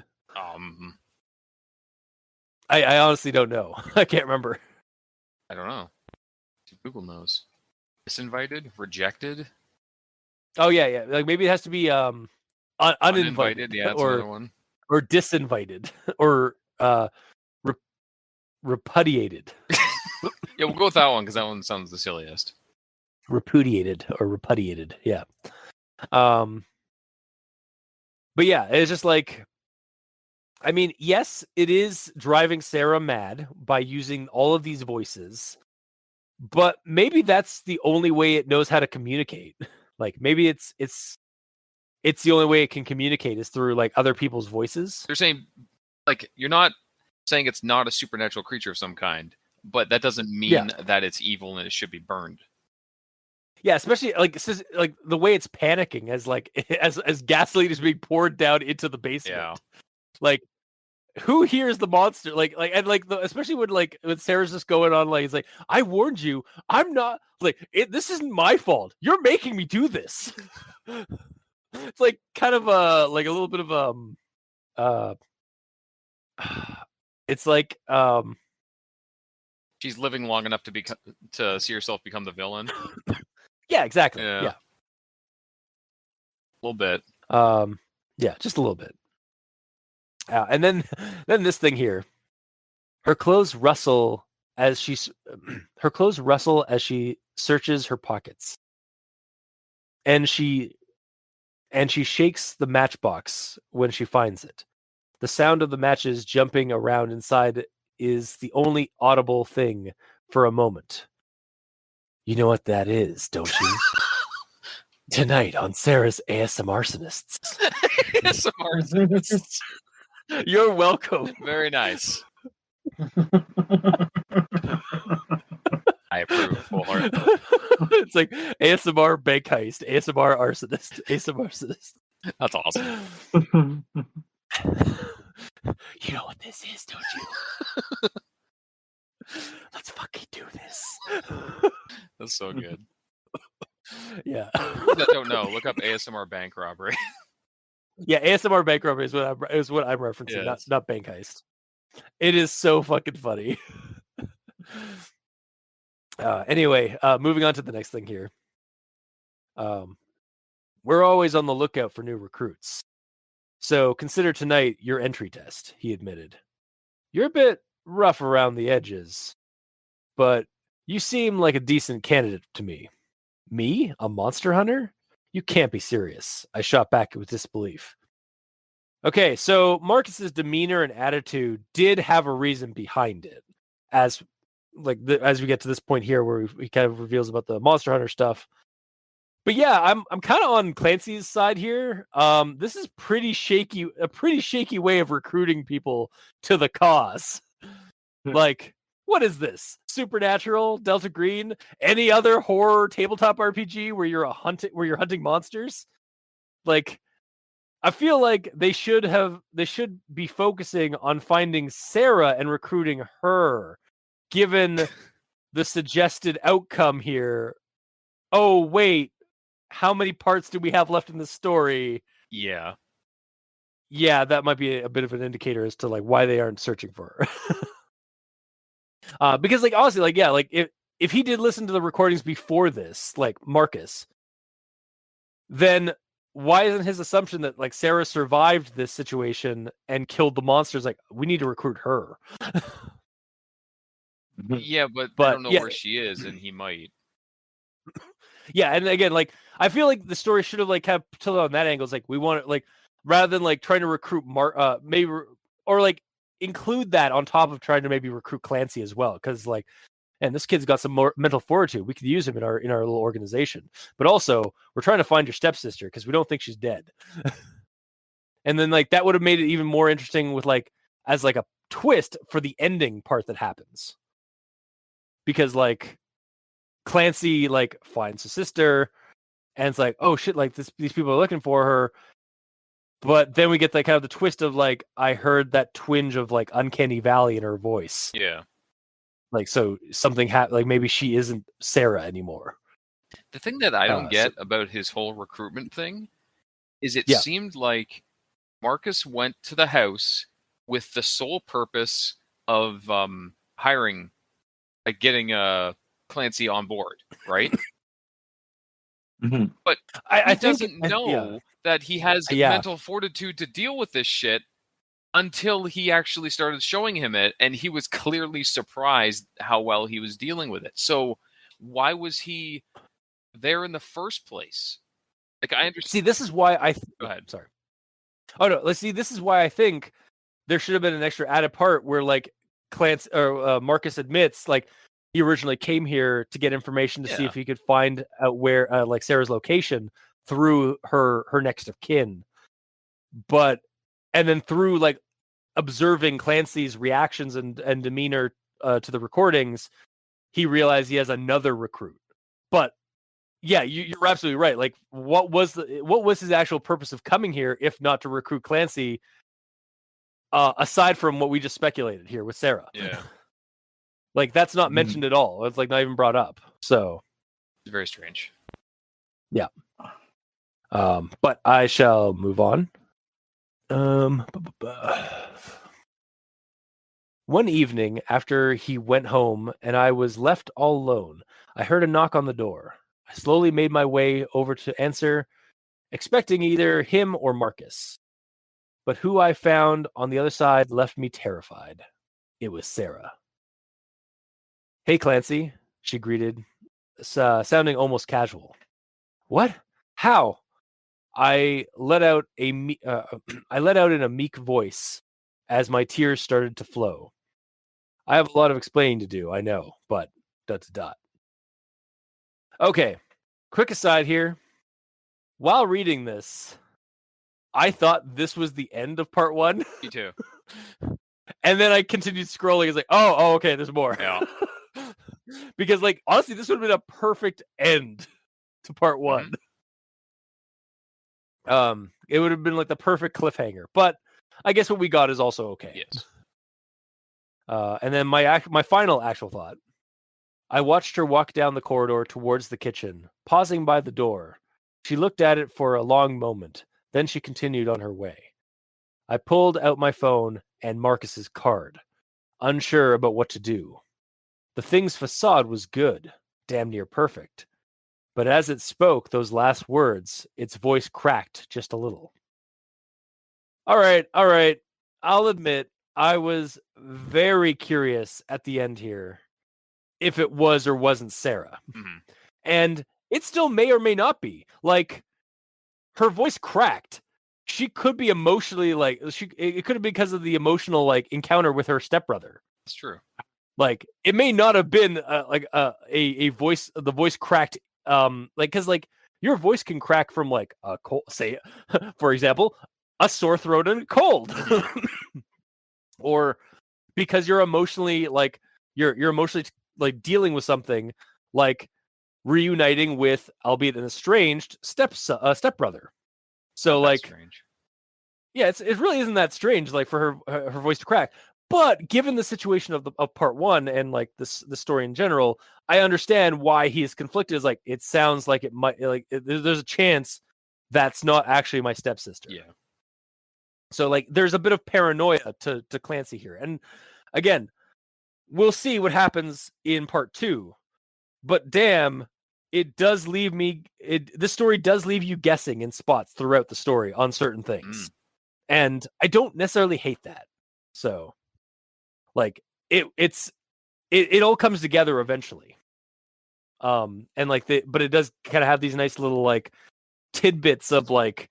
Speaker 1: I honestly don't know. I can't remember.
Speaker 3: I don't know. Google knows. Disinvited, rejected,
Speaker 1: Oh yeah. Like maybe it has to be uninvited,
Speaker 3: Yeah, that's another one.
Speaker 1: or disinvited, or repudiated.
Speaker 3: Yeah, we'll go with that one because that one sounds the silliest.
Speaker 1: Repudiated or repudiated. Yeah. But yeah, it's just like, I mean, yes, it is driving Sarah mad by using all of these voices, but maybe that's the only way it knows how to communicate. Like maybe it's the only way it can communicate is through like other people's voices.
Speaker 3: They're saying, like, you're not saying it's not a supernatural creature of some kind, but that doesn't mean that it's evil and it should be burned.
Speaker 1: Yeah, especially like the way it's panicking as like as gasoline is being poured down into the basement.
Speaker 3: Yeah.
Speaker 1: Like, who hears the monster? Especially when Sarah's just going on like, it's like, I warned you. I'm not this isn't my fault. You're making me do this. It's like kind of like a little bit of it's like
Speaker 3: she's living long enough to see herself become the villain.
Speaker 1: Yeah, exactly.
Speaker 3: Yeah.
Speaker 1: Yeah.
Speaker 3: A little bit.
Speaker 1: Yeah, just a little bit. And then this thing here, her clothes rustle as she searches her pockets, and she shakes the matchbox when she finds it. The sound of the matches jumping around inside is the only audible thing for a moment. You know what that is, don't you? Tonight on Sarah's ASMR Arsonists.
Speaker 3: ASMR Arsonists.
Speaker 1: You're welcome.
Speaker 3: Very nice. I approve wholeheartedly.
Speaker 1: It's like ASMR bank heist, ASMR arsonist, ASMR arsonist.
Speaker 3: That's awesome.
Speaker 1: You know what this is, don't you? Let's fucking do this.
Speaker 3: That's so good.
Speaker 1: Yeah.
Speaker 3: I don't know. Look up ASMR bank robbery.
Speaker 1: Yeah, ASMR bank robbery is what I'm referencing,
Speaker 3: Yes.
Speaker 1: not bank heist. It is so fucking funny. Anyway, moving on to the next thing here. We're always on the lookout for new recruits. So consider tonight your entry test, he admitted. You're a bit rough around the edges, but you seem like a decent candidate to me. Me? A monster hunter? You can't be serious. I shot back with disbelief. Okay, so Marcus's demeanor and attitude did have a reason behind it. As we get to this point here where he kind of reveals about the monster hunter stuff. But yeah, I'm kind of on Clancy's side here. This is a pretty shaky way of recruiting people to the cause. Like, what is this? Supernatural, Delta Green, any other horror tabletop RPG where you're hunting monsters? Like, I feel like they should be focusing on finding Sarah and recruiting her, given the suggested outcome here. Oh wait, how many parts do we have left in the story?
Speaker 3: Yeah.
Speaker 1: Yeah, that might be a bit of an indicator as to like why they aren't searching for her. Because like honestly, like yeah, like if he did listen to the recordings before this, like Marcus, then why isn't his assumption that like Sarah survived this situation and killed the monsters? Like we need to recruit her.
Speaker 3: Yeah, but I
Speaker 1: But
Speaker 3: don't know
Speaker 1: yeah,
Speaker 3: where she is, and he might.
Speaker 1: yeah, and again, like I feel like the story should have like kind of tilted on that angle. It's like we want to like rather than like trying to recruit maybe or like include that on top of trying to maybe recruit Clancy as well, because like, and this kid's got some more mental fortitude. We could use him in our little organization. But also, we're trying to find your stepsister because we don't think she's dead. And then like that would have made it even more interesting with like as like a twist for the ending part that happens, because like Clancy like finds his sister and it's like, oh shit, like these people are looking for her. But then we get like kind of the twist of like, I heard that twinge of like uncanny valley in her voice.
Speaker 3: Yeah.
Speaker 1: Like, so something happened, like maybe she isn't Sarah anymore.
Speaker 3: The thing that I don't get about his whole recruitment thing is it seemed like Marcus went to the house with the sole purpose of hiring, like getting Clancy on board, right? But
Speaker 2: I
Speaker 3: he doesn't know that he has mental fortitude to deal with this shit until he actually started showing him it, and he was clearly surprised how well he was dealing with it. So why was he there in the first place? Like, I understand.
Speaker 1: See, this is why
Speaker 3: Go ahead.
Speaker 1: Sorry. Oh no, let's see. This is why I think there should have been an extra added part where like Clancy or Marcus admits like he originally came here to get information to see if he could find out where like Sarah's location through her next of kin. But and then through like observing Clancy's reactions and demeanor to the recordings, he realized he has another recruit. But yeah, you're absolutely right. Like, what was his actual purpose of coming here if not to recruit Clancy? Aside from what we just speculated here with Sarah, like that's not mentioned at all. It's like not even brought up. So
Speaker 3: it's very strange.
Speaker 1: Yeah. But I shall move on. One evening after he went home and I was left all alone, I heard a knock on the door. I slowly made my way over to answer, expecting either him or Marcus. But who I found on the other side left me terrified. It was Sarah. Hey, Clancy, she greeted, sounding almost casual. What? How? I let out in a meek voice as my tears started to flow. I have a lot of explaining to do, I know, but ... Okay, quick aside here. While reading this, I thought this was the end of part 1.
Speaker 3: Me too.
Speaker 1: And then I continued scrolling. It's like, oh, okay, there's more.
Speaker 3: Yeah.
Speaker 1: Because, like, honestly, this would have been a perfect end to part 1. It would have been like the perfect cliffhanger. But I guess what we got is also okay.
Speaker 3: Yes.
Speaker 1: And then my final actual thought. I watched her walk down the corridor towards the kitchen, pausing by the door. She looked at it for a long moment. Then she continued on her way. I pulled out my phone and Marcus's card, unsure about what to do. The thing's facade was good, damn near perfect. But as it spoke those last words, its voice cracked just a little. All right. I'll admit, I was very curious at the end here if it was or wasn't Sarah. And it still may or may not be. Like, her voice cracked. She could be emotionally like it could have been because of the emotional like encounter with her stepbrother.
Speaker 3: That's true.
Speaker 1: Like, it may not have been a voice. The voice cracked like because like your voice can crack from like a cold, say for example, a sore throat and a cold, or because you're emotionally like you're emotionally like dealing with something like reuniting with, albeit an estranged stepbrother. So like,
Speaker 3: strange.
Speaker 1: Yeah, it really isn't that strange, like for her voice to crack. But given the situation of part one and like the story in general, I understand why he is conflicted. Is like it sounds like it might there's a chance that's not actually my stepsister.
Speaker 3: Yeah.
Speaker 1: So like there's a bit of paranoia to Clancy here, and again, we'll see what happens in part two. But damn, it does leave me. This story does leave you guessing in spots throughout the story on certain things. And I don't necessarily hate that. So, like it all comes together eventually. And like but it does kind of have these nice little like tidbits of like,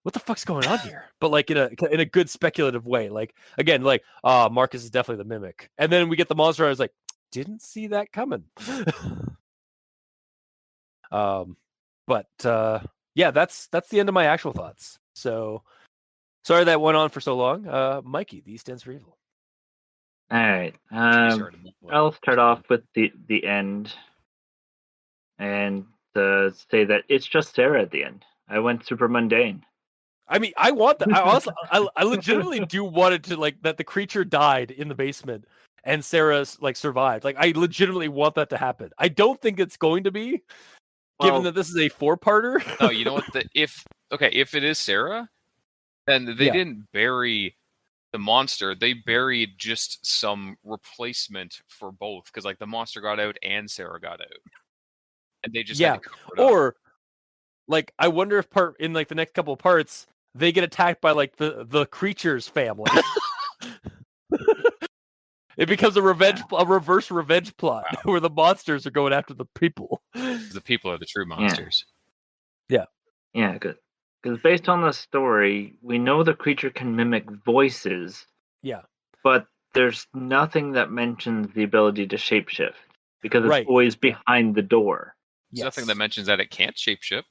Speaker 1: what the fuck's going on here? But like in a good speculative way. Like again, like Marcus is definitely the mimic, and then we get the monster. I was like, didn't see that coming. But yeah, that's the end of my actual thoughts. So. Sorry that went on for so long. Mikey, the stands for evil.
Speaker 2: All right. I'll start off with the end and say that it's just Sarah at the end. I went super mundane.
Speaker 1: I mean, I want that. I legitimately do want it to like that the creature died in the basement and Sarah's like survived. Like I legitimately want that to happen. I don't think it's going to be, given that this is a 4-parter.
Speaker 3: No, you know what? If it is Sarah, then they didn't bury the monster. They buried just some replacement for both, because like the monster got out and Sarah got out, and they just had to cover it up.
Speaker 1: Like I wonder if in like the next couple of parts they get attacked by like the creature's family. It becomes a reverse revenge plot where the monsters are going after the people.
Speaker 3: The people are the true monsters.
Speaker 2: Yeah, good. Because based on the story, we know the creature can mimic voices.
Speaker 1: Yeah.
Speaker 2: But there's nothing that mentions the ability to shapeshift, because it's always behind the door.
Speaker 3: There's nothing that mentions that it can't shapeshift.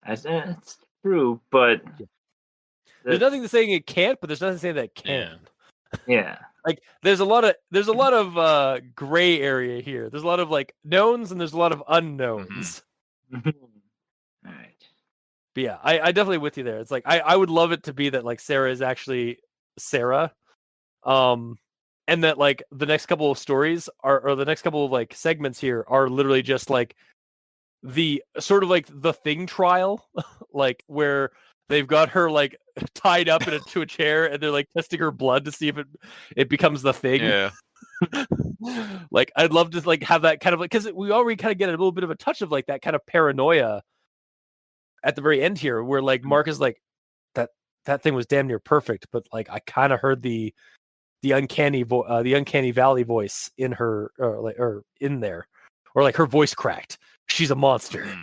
Speaker 2: It's true, but
Speaker 1: there's nothing saying it can't, but there's nothing saying that it can.
Speaker 2: Yeah.
Speaker 1: Like there's a lot of gray area here. There's a lot of like knowns and there's a lot of unknowns.
Speaker 2: All right.
Speaker 1: But yeah, I definitely with you there. It's like I would love it to be that like Sarah is actually Sarah, and that like the next couple of stories or the next couple of like segments here are literally just like the sort of like the Thing trial, like where they've got her like tied up into a chair and they're like testing her blood to see if it becomes the Thing.
Speaker 3: Yeah.
Speaker 1: Like I'd love to like have that kind of like, because we already kind of get a little bit of a touch of like that kind of paranoia at the very end here, where like Mark is like that thing was damn near perfect, but like I kind of heard the uncanny valley voice in her or in there, or like her voice cracked. She's a monster.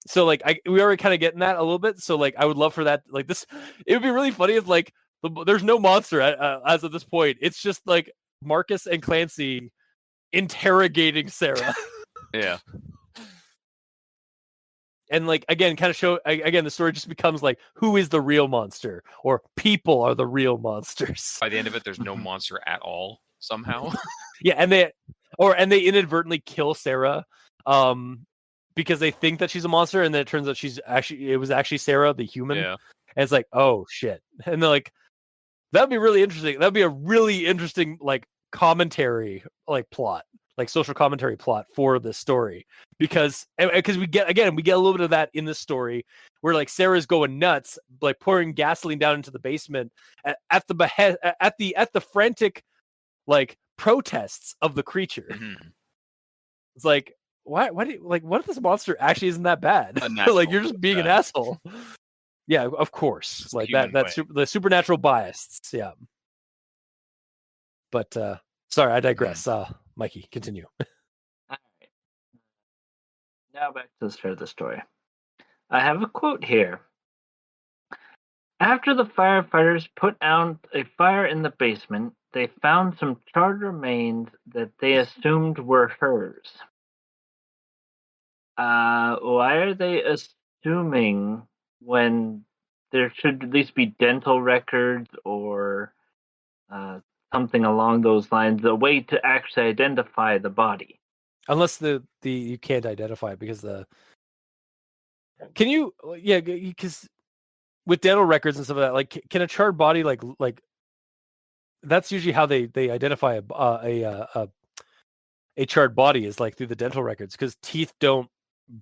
Speaker 1: So like we already kind of getting that a little bit. So like I would love for that. Like this, it would be really funny if like there's no monster as of this point. It's just like Marcus and Clancy interrogating Sarah.
Speaker 3: Yeah.
Speaker 1: And like again, kind of show again, the story just becomes like, who is the real monster, or people are the real monsters.
Speaker 3: By the end of it, there's no monster at all somehow.
Speaker 1: Yeah, and they inadvertently kill Sarah, because they think that she's a monster, and then it turns out it was actually Sarah, the human.
Speaker 3: Yeah.
Speaker 1: And it's like, oh shit, and they're like, that'd be really interesting. That'd be a really interesting like commentary, like plot. Like social commentary plot for this story, because we get a little bit of that in this story, where like Sarah's going nuts, like pouring gasoline down into the basement at the frantic like protests of the creature.
Speaker 3: Mm-hmm.
Speaker 1: It's like, what if this monster actually isn't that bad? Like you're just being an asshole. Yeah, of course. It's like the supernatural bias. Yeah. But sorry, I digress. Mikey, continue.
Speaker 2: All right. Now back to the start of the story. I have a quote here. After the firefighters put out a fire in the basement, they found some charred remains that they assumed were hers. Why are they assuming when there should at least be dental records or something along those lines, a way to actually identify the body?
Speaker 1: Unless you can't identify it because Can you? Yeah, because with dental records and stuff like that, like, can a charred body like that's usually how they identify a charred body is like through the dental records because teeth don't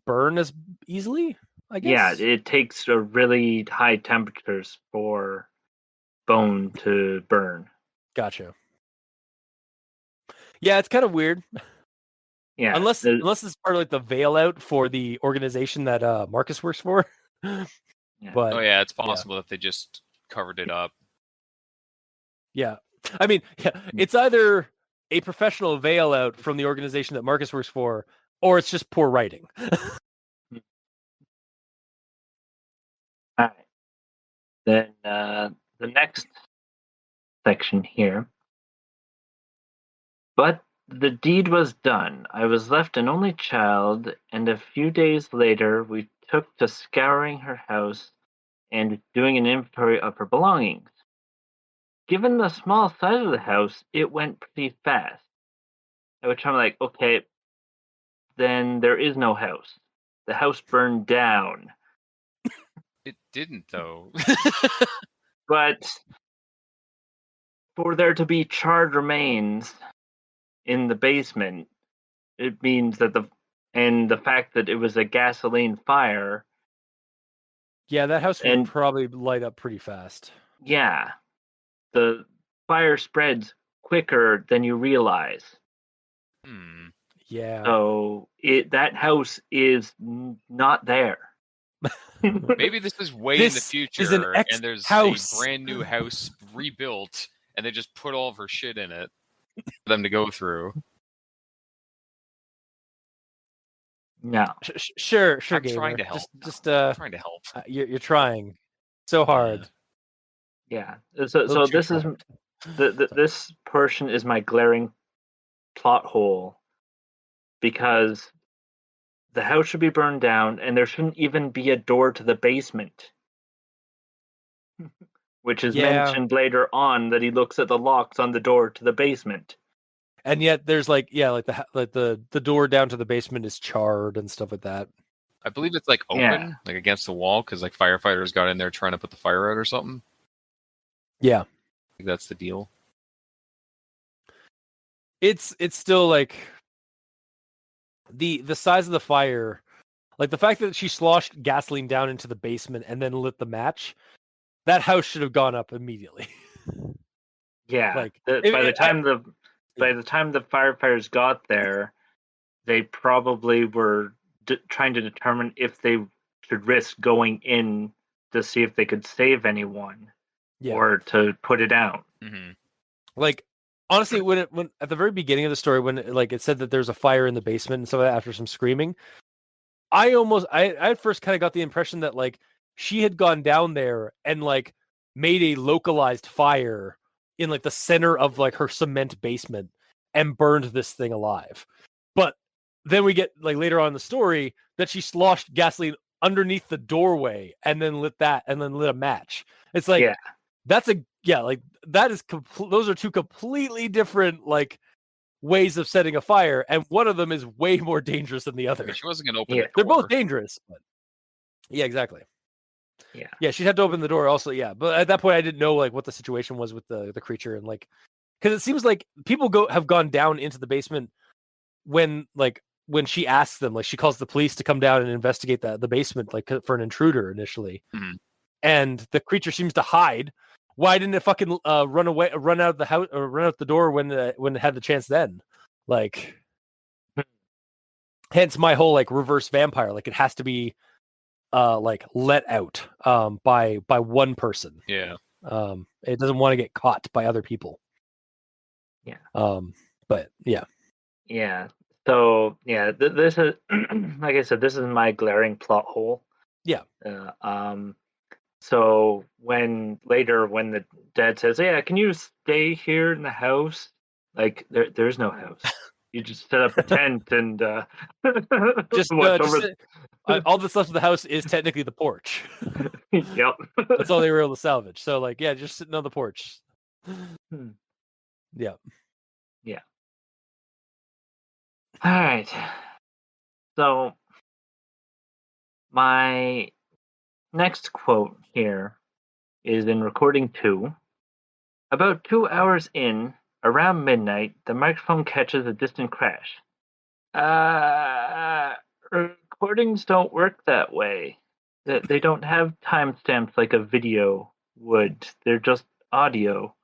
Speaker 1: burn as easily. I
Speaker 2: Yeah,
Speaker 1: guess.
Speaker 2: it takes a really high temperatures for bone to burn.
Speaker 1: Gotcha. Yeah, it's kind of weird.
Speaker 2: Yeah,
Speaker 1: Unless it's part of like the veil out for the organization that Marcus works for. But
Speaker 3: Oh yeah, it's possible that they just covered it up.
Speaker 1: yeah, I mean, yeah, it's either a professional veil out from the organization that Marcus works for, or it's just poor writing.
Speaker 2: all right. Then the next section here. But the deed was done. I was left an only child, and a few days later we took to scouring her house and doing an inventory of her belongings. Given the small size of the house, it went pretty fast. At which I'm like, okay, then there is no house. The house burned down.
Speaker 3: It didn't though.
Speaker 2: But for there to be charred remains in the basement, it means that the fact that it was a gasoline fire.
Speaker 1: Yeah, that house would
Speaker 2: And
Speaker 1: probably light up pretty fast.
Speaker 2: yeah, the fire spreads quicker than you realize.
Speaker 1: Yeah.
Speaker 2: So that house is not there.
Speaker 3: Maybe this is way in the
Speaker 1: This
Speaker 3: future,
Speaker 1: is an
Speaker 3: and there's
Speaker 1: ex-house.
Speaker 3: a brand new house rebuilt, and they just put all of her shit in it for them to go through.
Speaker 2: No.
Speaker 1: Sure,
Speaker 3: I'm
Speaker 1: gamer.
Speaker 3: trying to help.
Speaker 1: Just
Speaker 3: trying to help.
Speaker 1: you're trying so hard.
Speaker 2: Yeah. So this is this portion is my glaring plot hole because the house should be burned down and there shouldn't even be a door to the basement. Which is mentioned later on that he looks at the locks on the door to the basement.
Speaker 1: And yet there's like the door down to the basement is charred and stuff like that.
Speaker 3: I believe it's like open, like against the wall, because like firefighters got in there trying to put the fire out or something.
Speaker 1: Yeah,
Speaker 3: I think that's the deal.
Speaker 1: it's still like the size of the fire, like the fact that she sloshed gasoline down into the basement and then lit the match. That house should have gone up immediately.
Speaker 2: Yeah,
Speaker 1: like
Speaker 2: by the time the firefighters got there, they probably were trying to determine if they should risk going in to see if they could save anyone, or to put it out.
Speaker 3: Mm-hmm.
Speaker 1: Like honestly, when at the very beginning of the story, when it said that there's a fire in the basement and so after some screaming, I at first kind of got the impression that like she had gone down there and like made a localized fire in like the center of like her cement basement and burned this thing alive. But then we get like later on in the story that she sloshed gasoline underneath the doorway and then lit a match. It's like that's like that is those are two completely different like ways of setting a fire, and one of them is way more dangerous than the other.
Speaker 3: I mean, she wasn't going to open the door.
Speaker 1: They're both dangerous, but yeah, exactly. Yeah, she had to open the door also. Yeah, but at that point, I didn't know like what the situation was with the creature, and like because it seems like people have gone down into the basement when she asks them, like she calls the police to come down and investigate the basement, like for an intruder initially, and the creature seems to hide. Why didn't it fucking run out of the house, or run out the door when it had the chance then? Like, hence my whole like reverse vampire. Like it has to be like let out by one person.
Speaker 3: Yeah.
Speaker 1: It doesn't want to get caught by other people.
Speaker 2: Yeah.
Speaker 1: But yeah.
Speaker 2: Yeah. So yeah, this is like I said, this is my glaring plot hole.
Speaker 1: Yeah.
Speaker 2: So when the dad says, "Yeah, can you stay here in the house?" Like there's no house. You just set up a tent and
Speaker 1: just all that's left of the house is technically the porch.
Speaker 2: Yep.
Speaker 1: That's all they were able to salvage. So like, yeah, just sitting on the porch. Yeah.
Speaker 2: Yeah. All right. So My next quote here is in recording 2. About 2 hours in, around midnight, the microphone catches a distant crash. Recordings don't work that way. They don't have timestamps like a video would. They're just audio.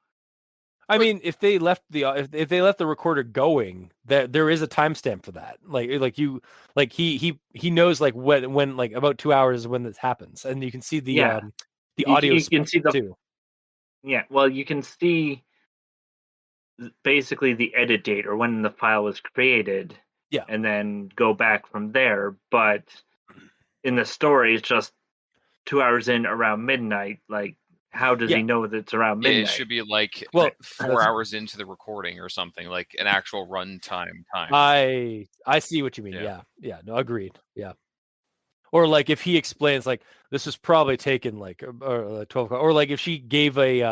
Speaker 1: I mean, if they left if they left the recorder going, there is a timestamp for that. He knows like when like about 2 hours when this happens, and you can see the
Speaker 2: Yeah.
Speaker 1: audio
Speaker 2: You can see the
Speaker 1: too.
Speaker 2: Yeah, well, you can see basically the edit date or when the file was created.
Speaker 1: Yeah.
Speaker 2: And then go back from there. But in the story, it's just 2 hours in around midnight. Like, how does he know that it's around midnight?
Speaker 3: Yeah, it should be like 4 hours into the recording or something, like an actual runtime time.
Speaker 1: I see what you mean. Yeah. No, agreed. Yeah. Or like if he explains like this was probably taken like 12 o'clock, or like if she gave a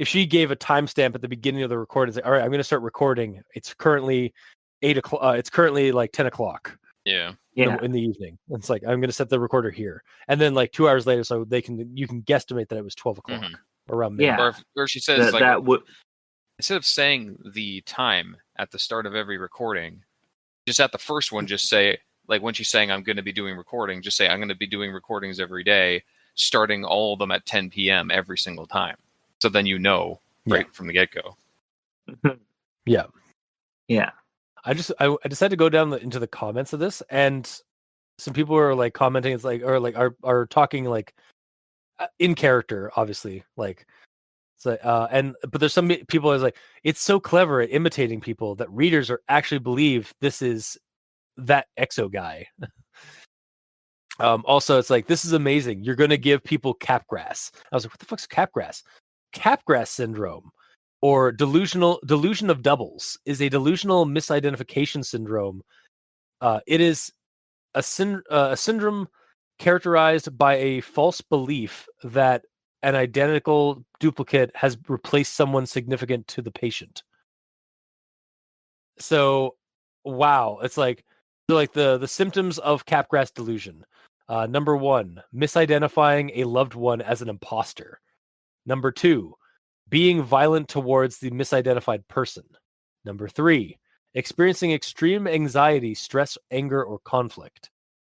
Speaker 1: timestamp at the beginning of the recording, it's like, all right, I'm going to start recording. It's currently 8 o'clock. It's currently like 10 o'clock.
Speaker 3: Yeah.
Speaker 1: In the evening. It's like I'm going to set the recorder here, and then like 2 hours later, so you can guesstimate that it was 12 o'clock around midnight.
Speaker 2: Yeah.
Speaker 3: Or she says
Speaker 2: that would
Speaker 3: instead of saying the time at the start of every recording, just at the first one, just say like when she's saying I'm going to be doing recording, just say I'm going to be doing recordings every day, starting all of them at 10 p.m. every single time. So then right from the get-go.
Speaker 1: Yeah.
Speaker 2: Yeah.
Speaker 1: I decided to go down into the comments of this, and some people are like commenting. It's like, or like are talking like in character, obviously. Like, so but there's some people is like, it's so clever at imitating people that readers are actually believe this is ThatExoGuy. Also, it's like, this is amazing. You're going to give people capgrass. I was like, what the fuck's capgrass? Capgrass syndrome, or delusion of doubles, is a delusional misidentification syndrome. It is a syndrome characterized by a false belief that an identical duplicate has replaced someone significant to the patient. So, wow, it's like the symptoms of capgrass delusion. Number 1, misidentifying a loved one as an imposter. Number 2, being violent towards the misidentified person. Number 3, experiencing extreme anxiety, stress, anger, or conflict.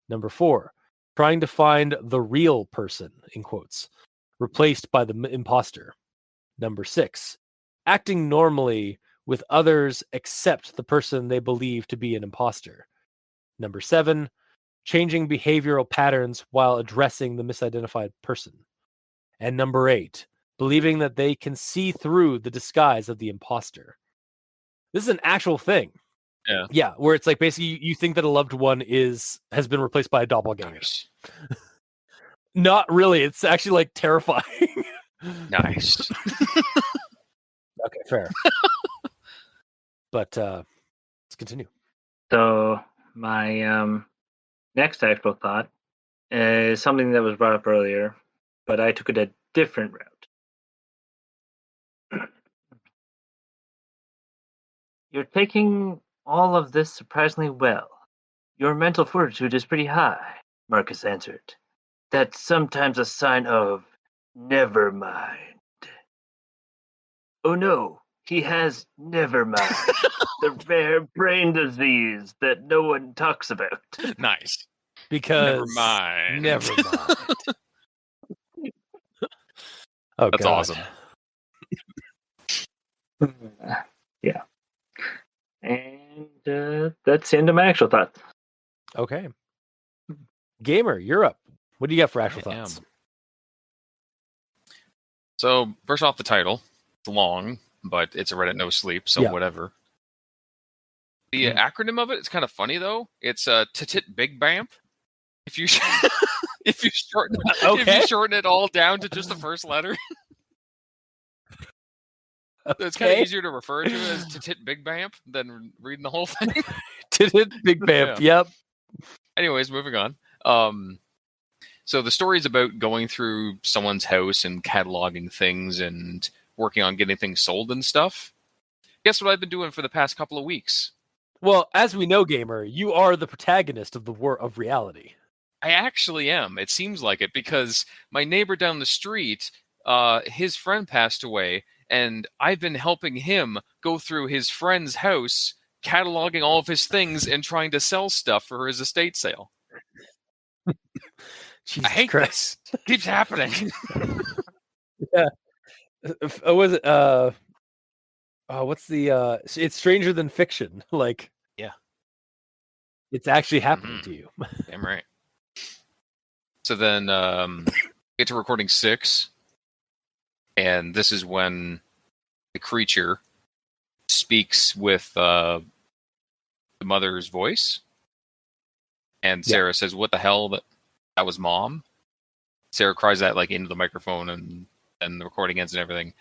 Speaker 1: Number 4, trying to find the real person, in quotes, replaced by the imposter. Number 6, acting normally with others except the person they believe to be an imposter. Number 7, changing behavioral patterns while addressing the misidentified person. And number 8, believing that they can see through the disguise of the imposter. This is an actual thing. Yeah, where it's like basically you think that a loved one has been replaced by a doppelganger.
Speaker 3: Nice.
Speaker 1: Not really. It's actually like terrifying.
Speaker 3: Nice.
Speaker 1: Okay, fair. But let's continue.
Speaker 2: So my next actual thought is something that was brought up earlier, but I took it a different route. You're taking all of this surprisingly well. Your mental fortitude is pretty high, Marcus answered. That's sometimes a sign of never mind. Oh no, he has never mind. The rare brain disease that no one talks about.
Speaker 3: Nice.
Speaker 1: Because
Speaker 3: never mind.
Speaker 1: Never mind. Oh,
Speaker 3: that's
Speaker 1: God.
Speaker 3: awesome.
Speaker 2: Yeah. And that's the end of my actual thoughts.
Speaker 1: Okay. Gamer, you're up. What do you got for actual thoughts?
Speaker 3: So, first off, the title. It's long, but it's a Reddit no sleep, so whatever. The acronym of it, it's kind of funny, though. It's TTIT Big Bamp. If you if you shorten it all down to just the first letter. It's kind of easier to refer to as TTIT Big Bamp than reading the whole thing.
Speaker 1: TTIT Big Bamp, yep.
Speaker 3: Anyways, moving on. So the story is about going through someone's house and cataloging things and working on getting things sold and stuff. Guess what I've been doing for the past couple of weeks?
Speaker 1: Well, as we know, Gamer, you are the protagonist of the war of reality.
Speaker 3: I actually am. It seems like it because my neighbor down the street, his friend passed away, and I've been helping him go through his friend's house, cataloging all of his things and trying to sell stuff for his estate sale. I
Speaker 1: Jesus
Speaker 3: hate
Speaker 1: Christ.
Speaker 3: this. It keeps happening.
Speaker 1: Yeah. Was it what's the it's Stranger Than Fiction. Like,
Speaker 3: Yeah.
Speaker 1: It's actually happening to you.
Speaker 3: Damn right. So then get to recording 6, and this is when the creature speaks with the mother's voice, and Sarah says, "What the hell? That was Mom." Sarah cries that like into the microphone, and the recording ends and everything.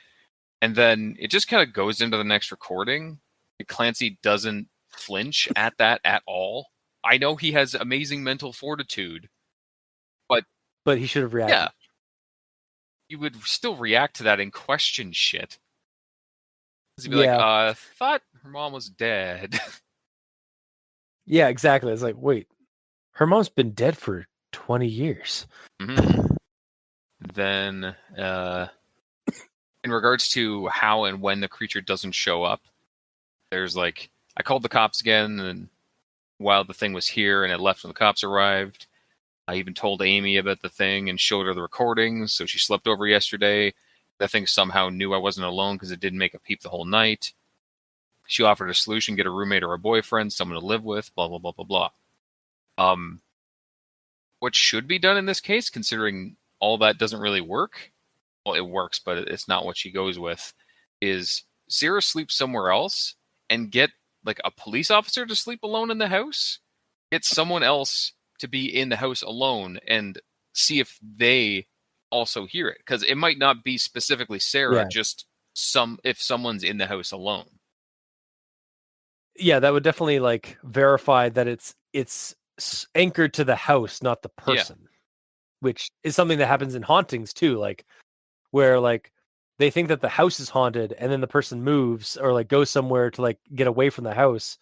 Speaker 3: And then it just kind of goes into the next recording. Clancy doesn't flinch at that at all. I know he has amazing mental fortitude,
Speaker 1: But he should have reacted.
Speaker 3: yeah, you would still react to that and question shit. He'd be like, thought her mom was dead.
Speaker 1: Yeah, exactly. It's like, wait, her mom's been dead for 20 years.
Speaker 3: Mm-hmm. Then, in regards to how and when the creature doesn't show up, there's like, I called the cops again, and while the thing was here and it left when the cops arrived, I even told Amy about the thing and showed her the recordings, so she slept over yesterday. That thing somehow knew I wasn't alone because it didn't make a peep the whole night. She offered a solution: get a roommate or a boyfriend, someone to live with, blah, blah, blah, blah, blah. What should be done in this case, considering all that doesn't really work, well, it works, but it's not what she goes with, is Sarah sleep somewhere else and get like a police officer to sleep alone in the house. Get someone else to be in the house alone and see if they also hear it. Because it might not be specifically Sarah, just if someone's in the house alone.
Speaker 1: Yeah, that would definitely like verify that it's anchored to the house, not the person. Which is something that happens in hauntings too, like where like they think that the house is haunted and then the person moves or like goes somewhere to like get away from the house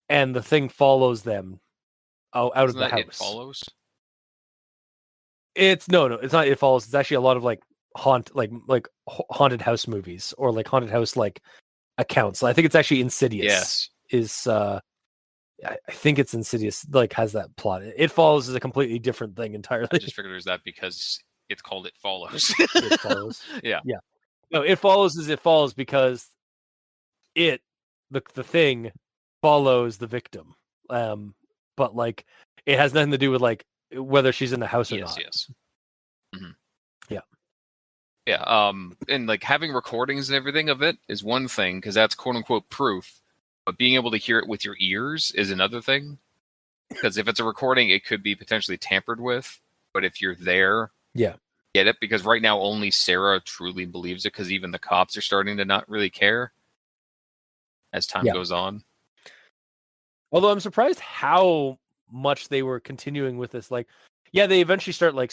Speaker 1: and the thing follows them out of the house.
Speaker 3: It follows?
Speaker 1: It's no, it's not. It follows. It's actually a lot of like haunted house movies or like haunted house like accounts. I think it's actually Insidious.
Speaker 3: Yes.
Speaker 1: I think it's Insidious. Like has that plot. It Follows is a completely different thing entirely.
Speaker 3: I just figured it was that because it's called It Follows.
Speaker 1: It Follows.
Speaker 3: Yeah.
Speaker 1: No, It Follows because the thing follows the victim. But like it has nothing to do with like whether she's in the house or not.
Speaker 3: Yes. Mm-hmm.
Speaker 1: Yeah.
Speaker 3: And like having recordings and everything of it is one thing because that's quote unquote proof, but being able to hear it with your ears is another thing. Because if it's a recording, it could be potentially tampered with. But if you're there, get it. Because right now only Sarah truly believes it. Because even the cops are starting to not really care as time goes on.
Speaker 1: Although I'm surprised how much they were continuing with this. Like, they eventually start like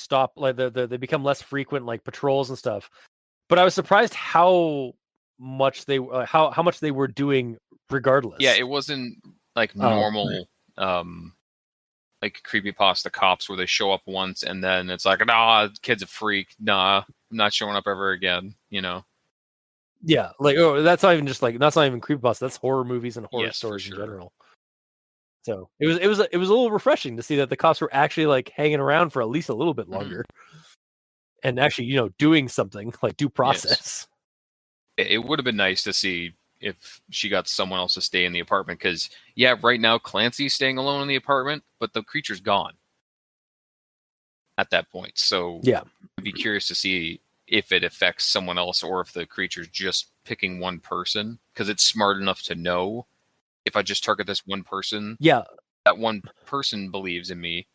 Speaker 1: they become less frequent like patrols and stuff. But I was surprised how much they how much they were doing regardless.
Speaker 3: Yeah, it wasn't like normal like creepypasta cops where they show up once and then it's like, nah, kid's a freak. Nah, I'm not showing up ever again, you know?
Speaker 1: Yeah, like that's not even creepypasta, that's horror movies and horror stories in general. So it was a little refreshing to see that the cops were actually like hanging around for at least a little bit longer. And actually, doing something like due process.
Speaker 3: Yes. It would have been nice to see if she got someone else to stay in the apartment because, right now Clancy's staying alone in the apartment, but the creature's gone at that point. So I'd be curious to see if it affects someone else or if the creature's just picking one person because it's smart enough to know if I just target this one person, that one person believes in me.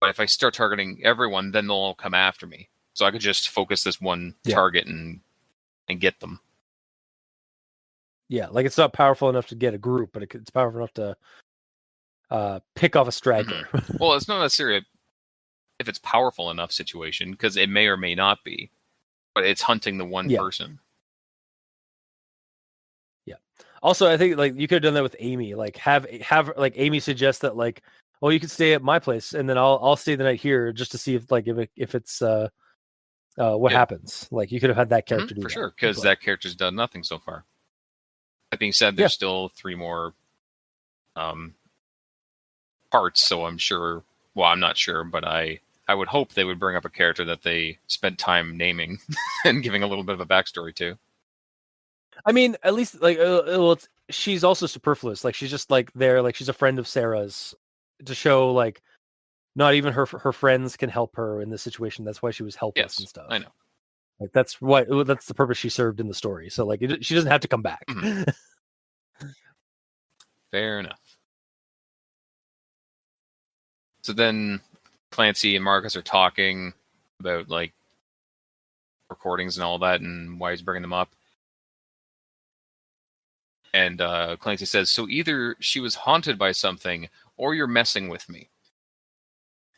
Speaker 3: But if I start targeting everyone, then they'll all come after me. So I could just focus this one target and get them.
Speaker 1: Yeah, like it's not powerful enough to get a group, but it's powerful enough to pick off a straggler.
Speaker 3: Well, it's not necessarily if it's powerful enough situation, because it may or may not be, but it's hunting the one person. Yeah.
Speaker 1: Also, I think like you could have done that with Amy. Like have like Amy suggest that like, well, you could stay at my place, and then I'll stay the night here just to see if it's what happens. Like, you could have had that character do
Speaker 3: for
Speaker 1: that,
Speaker 3: sure, because
Speaker 1: but-
Speaker 3: that character's done nothing so far. That being said, there's still 3 more parts, so I'm sure. Well, I'm not sure, but I would hope they would bring up a character that they spent time naming and giving a little bit of a backstory to.
Speaker 1: I mean, at least she's also superfluous. Like, she's just like there, like she's a friend of Sarah's to show like not even her friends can help her in this situation. That's why she was helpless and stuff.
Speaker 3: I know.
Speaker 1: Like, that's the purpose she served in the story. So like she doesn't have to come back.
Speaker 3: Mm-hmm. Fair enough. So then Clancy and Marcus are talking about like recordings and all that and why he's bringing them up. And Clancy says, so either she was haunted by something or you're messing with me.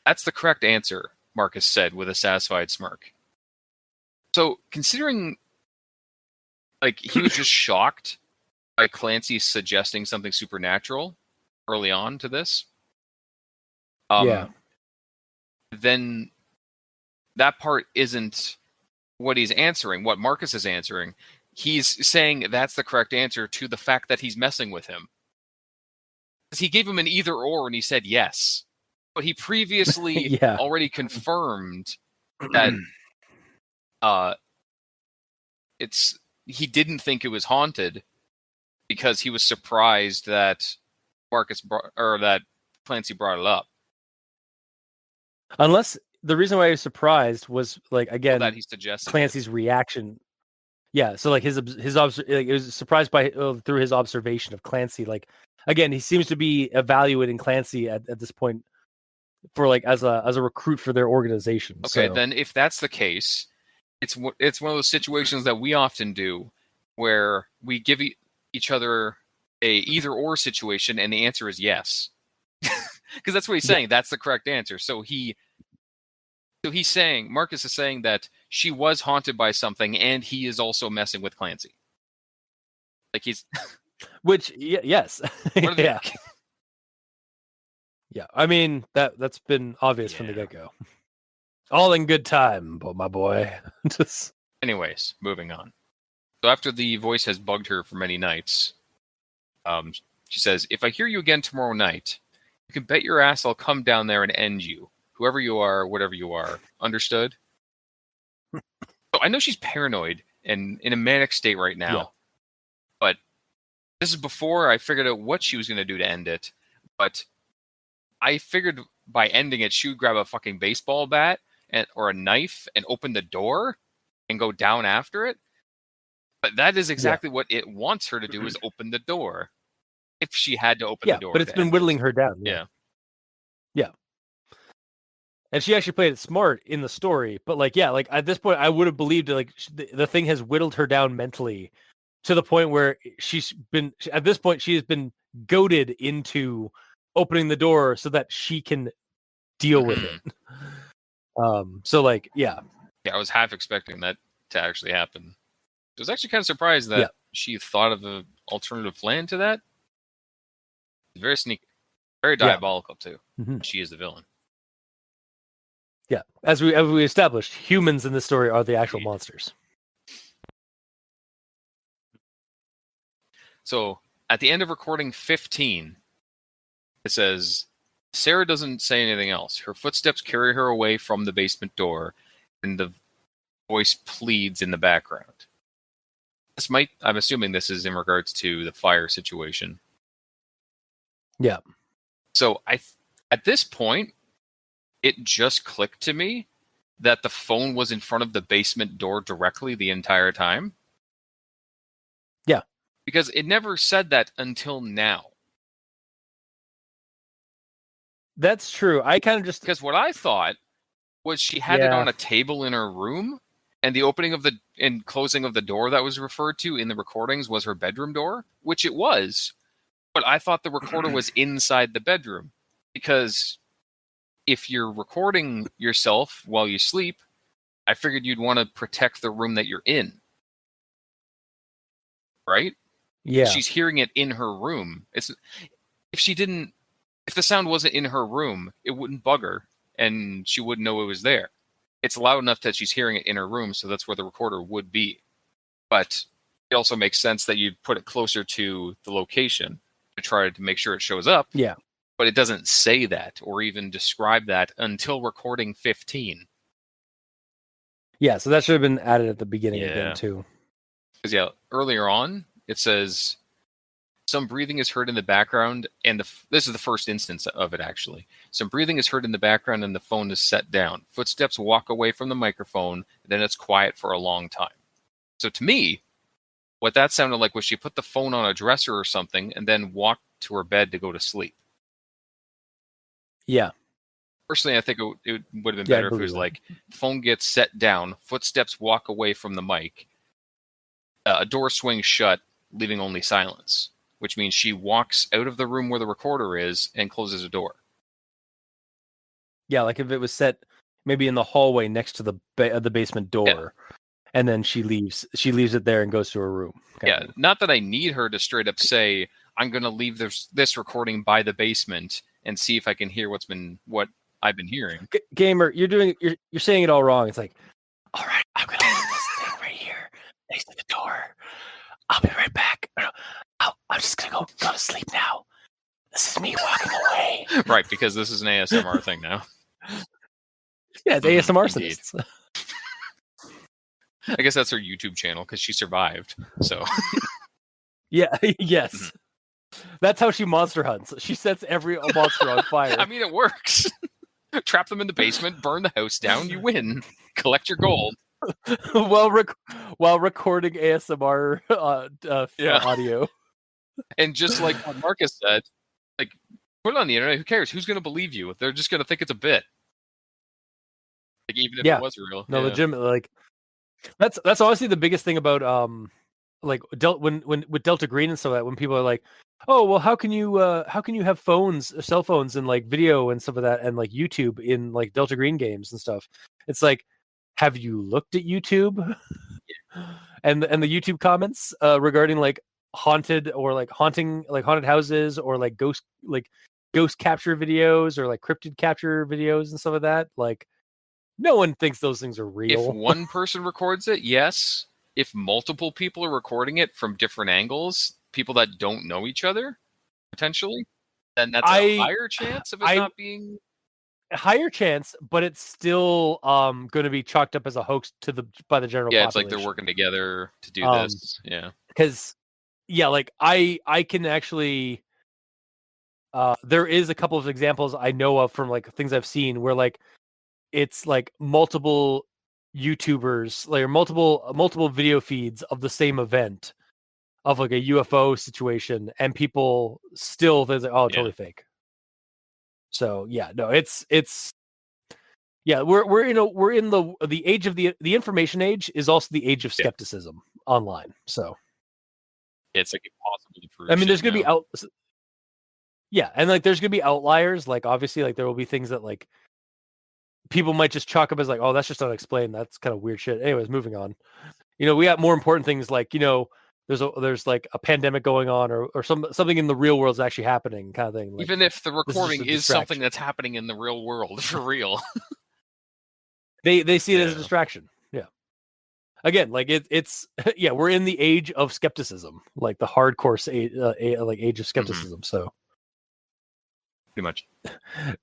Speaker 3: That's the correct answer, Marcus said with a satisfied smirk. So considering like he was just shocked by Clancy suggesting something supernatural early on to this. Then that part isn't what he's answering, what Marcus is answering. He's saying that's the correct answer to the fact that he's messing with him. Because he gave him an either or and he said yes. But he previously already confirmed that he didn't think it was haunted because he was surprised that that Clancy brought it up.
Speaker 1: Unless the reason why he was surprised was like, again,
Speaker 3: that he suggested
Speaker 1: Clancy's reaction. Yeah, so like it was surprised by through his observation of Clancy. Like, again, he seems to be evaluating Clancy at this point for like as a recruit for their organization.
Speaker 3: Okay,
Speaker 1: so.
Speaker 3: Then if that's the case, it's one of those situations that we often do where we give each other a either or situation and the answer is yes. Because that's what he's saying. That's the correct answer. So he's saying, Marcus is saying that she was haunted by something and he is also messing with Clancy. Like he's...
Speaker 1: Which, yes. Yeah. Yeah, I mean, that's been obvious from the get-go. All in good time, my boy.
Speaker 3: Anyways, moving on. So after the voice has bugged her for many nights, she says, if I hear you again tomorrow night, you can bet your ass I'll come down there and end you. Whoever you are, whatever you are. Understood? So I know she's paranoid and in a manic state right now. But this is before I figured out what she was going to do to end it. But I figured by ending it, she would grab a fucking baseball bat or a knife and open the door and go down after it. But that is exactly what it wants her to do, is open the door. If she had to open the door.
Speaker 1: But it's been whittling her down.
Speaker 3: Yeah.
Speaker 1: And she actually played it smart in the story. But like at this point, I would have believed like the thing has whittled her down mentally to the point where she has been goaded into opening the door so that she can deal with it. So like, yeah,
Speaker 3: I was half expecting that to actually happen. I was actually kind of surprised that she thought of an alternative plan to that. Very sneaky, very diabolical too.
Speaker 1: Mm-hmm.
Speaker 3: She is the villain.
Speaker 1: Yeah, as we established, humans in this story are the actual monsters.
Speaker 3: So at the end of recording 15, it says, Sarah doesn't say anything else. Her footsteps carry her away from the basement door, and the voice pleads in the background. I'm assuming this is in regards to the fire situation.
Speaker 1: Yeah.
Speaker 3: So at this point, it just clicked to me that the phone was in front of the basement door directly the entire time.
Speaker 1: Yeah.
Speaker 3: Because it never said that until now.
Speaker 1: That's true. I kind of just...
Speaker 3: Because what I thought was she had it on a table in her room, and the opening of and closing of the door that was referred to in the recordings was her bedroom door, which it was. But I thought the recorder was inside the bedroom. Because if you're recording yourself while you sleep, I figured you'd want to protect the room that you're in. Right?
Speaker 1: Yeah.
Speaker 3: She's hearing it in her room. If she didn't If the sound wasn't in her room, it wouldn't bug her, and she wouldn't know it was there. It's loud enough that she's hearing it in her room, so that's where the recorder would be. But it also makes sense that you'd put it closer to the location to try to make sure it shows up.
Speaker 1: Yeah.
Speaker 3: But it doesn't say that or even describe that until recording 15.
Speaker 1: Yeah, so that should have been added at the beginning again, too.
Speaker 3: Because, earlier on, it says, some breathing is heard in the background, and this is the first instance of it, actually. Some breathing is heard in the background, and the phone is set down. Footsteps walk away from the microphone, then it's quiet for a long time. So to me, what that sounded like was she put the phone on a dresser or something, and then walked to her bed to go to sleep.
Speaker 1: Yeah.
Speaker 3: Personally, I think it would have been better if it was like, the phone gets set down, footsteps walk away from the mic, a door swings shut, leaving only silence, which means she walks out of the room where the recorder is and closes a door.
Speaker 1: Yeah, like if it was set maybe in the hallway next to the basement door, and then she leaves it there and goes to her room.
Speaker 3: Yeah, not that I need her to straight up say, I'm going to leave this recording by the basement and see if I can hear what I've been hearing.
Speaker 1: Gamer, you're saying it all wrong. It's like, all right, I'm gonna leave this thing right here next to the door. I'll be right back. I'm just gonna go to sleep now. This is me walking away.
Speaker 3: Right, because this is an ASMR thing now.
Speaker 1: Yeah, it's ASMR arsonists.
Speaker 3: I guess that's her YouTube channel because she survived. So
Speaker 1: yeah, yes. That's how she monster hunts. She sets every monster on fire.
Speaker 3: I mean, it works. Trap them in the basement, burn the house down, you win. Collect your gold.
Speaker 1: while recording ASMR audio.
Speaker 3: And just like what Marcus said, like, put it on the internet, who cares? Who's going to believe you? They're just going to think it's a bit. Like, even if it was real.
Speaker 1: No, legitimately, like, that's honestly the biggest thing about like when with Delta Green and stuff like that, when people are like, oh well, how can you have cell phones and like video and stuff like that and like YouTube in like Delta Green games and stuff. It's like, have you looked at YouTube? and the YouTube comments regarding like haunted houses or like ghost capture videos or like cryptid capture videos and stuff like that. Like, no one thinks those things are real.
Speaker 3: If one person records it, yes. If multiple people are recording it from different angles, people that don't know each other, potentially, then that's a higher chance of it not being...
Speaker 1: Higher chance, but it's still going to be chalked up as a hoax by the general population.
Speaker 3: It's like they're working together to do this. Yeah.
Speaker 1: Because, like, I can actually... there is a couple of examples I know of from, like, things I've seen where, like, it's, like, multiple YouTubers, like, multiple video feeds of the same event of, like, a UFO situation, and people still think, oh, totally fake. So no, it's we're in the age of the information age is also the age of skepticism online. So
Speaker 3: it's like impossible to prove.
Speaker 1: I mean, there's gonna be and like there's gonna be outliers. Like obviously, like there will be things that like people might just chalk up as like, oh, that's just unexplained. That's kind of weird shit. Anyways, moving on. We got more important things like there's like a pandemic going on or something in the real world is actually happening kind of thing. Like,
Speaker 3: even if the recording is something that's happening in the real world for real.
Speaker 1: they see it as a distraction. Yeah. Again, like it's we're in the age of skepticism, like the hardcore age of skepticism. So
Speaker 3: pretty much.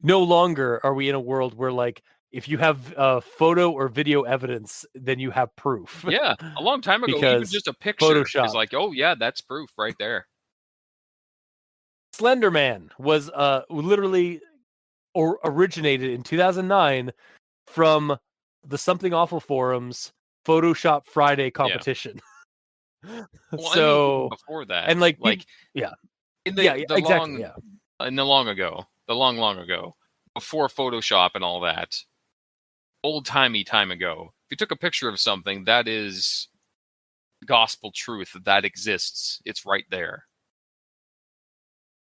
Speaker 1: No longer are we in a world where like if you have photo or video evidence, then you have proof.
Speaker 3: Yeah, a long time ago, even just a picture
Speaker 1: Photoshop
Speaker 3: is like, oh yeah, that's proof right there.
Speaker 1: Slender Man was literally originated in 2009 from the Something Awful forums Photoshop Friday competition.
Speaker 3: Yeah. Well, so I mean, before that,
Speaker 1: and like
Speaker 3: in the long ago, before Photoshop and all that. Old-timey time ago, if you took a picture of something, that is gospel truth that exists. It's right there.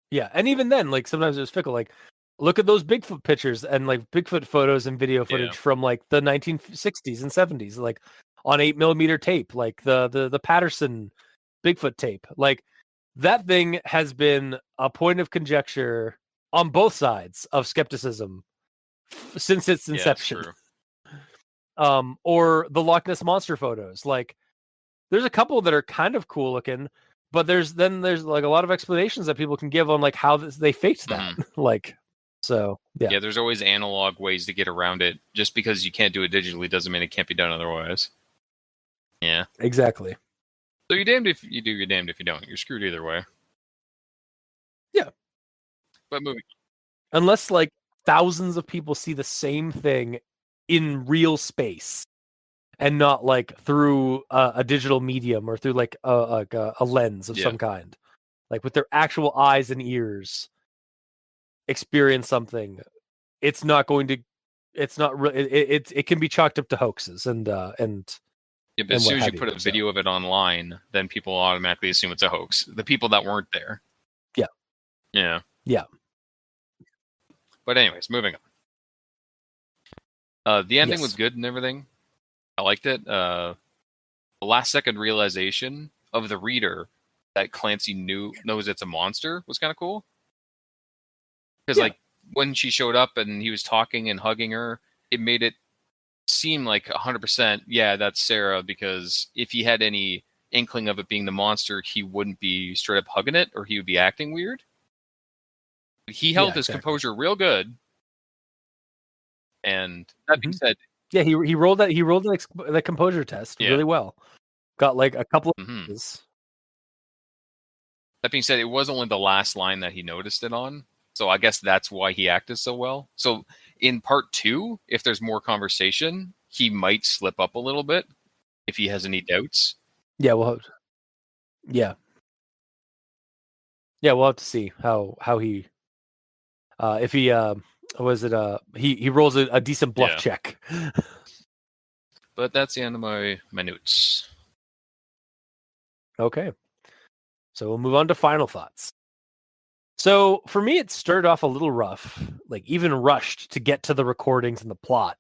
Speaker 1: Yeah, and even then, like sometimes it's fickle. Like, look at those Bigfoot pictures and like Bigfoot photos and video footage from like the 1960s and 70s, like on 8mm tape, like the Patterson Bigfoot tape. Like that thing has been a point of conjecture on both sides of skepticism since its
Speaker 3: Yeah, it's
Speaker 1: inception.
Speaker 3: true.
Speaker 1: Or the Loch Ness monster photos. Like, there's a couple that are kind of cool looking, but there's like a lot of explanations that people can give on like how they faked that. Like, so yeah.
Speaker 3: There's always analog ways to get around it. Just because you can't do it digitally doesn't mean it can't be done otherwise. Yeah.
Speaker 1: Exactly.
Speaker 3: So you're damned if you do, you're damned if you don't. You're screwed either way.
Speaker 1: Yeah.
Speaker 3: But moving.
Speaker 1: Unless like thousands of people see the same thing in real space and not like through a digital medium or through like a lens of some kind, like with their actual eyes and ears experience something. It's not going to. It's not really. It can be chalked up to hoaxes and.
Speaker 3: Yeah, but
Speaker 1: and
Speaker 3: as soon
Speaker 1: what
Speaker 3: as you
Speaker 1: have
Speaker 3: put
Speaker 1: you,
Speaker 3: a video of it online, then people automatically assume it's a hoax. The people that weren't there.
Speaker 1: Yeah.
Speaker 3: Yeah.
Speaker 1: Yeah.
Speaker 3: But anyways, moving on. The ending
Speaker 1: Yes.
Speaker 3: was good and everything. I liked it. The last second realization of the reader that Clancy knows it's a monster was kind of cool. Because like when she showed up and he was talking and hugging her, it made it seem like 100%, yeah, that's Sarah, because if he had any inkling of it being the monster, he wouldn't be straight up hugging it, or he would be acting weird. He held his composure real good. And that being said,
Speaker 1: yeah, he rolled that composure test really well. Got like a couple of
Speaker 3: That being said, it was only the last line that he noticed it on. So I guess that's why he acted so well. So in part 2, if there's more conversation, he might slip up a little bit if he has any doubts.
Speaker 1: Yeah, we'll have to see how he if he he rolls a decent bluff check.
Speaker 3: But that's the end of my notes.
Speaker 1: Okay. So we'll move on to final thoughts. So for me, it started off a little rough, like even rushed to get to the recordings and the plot,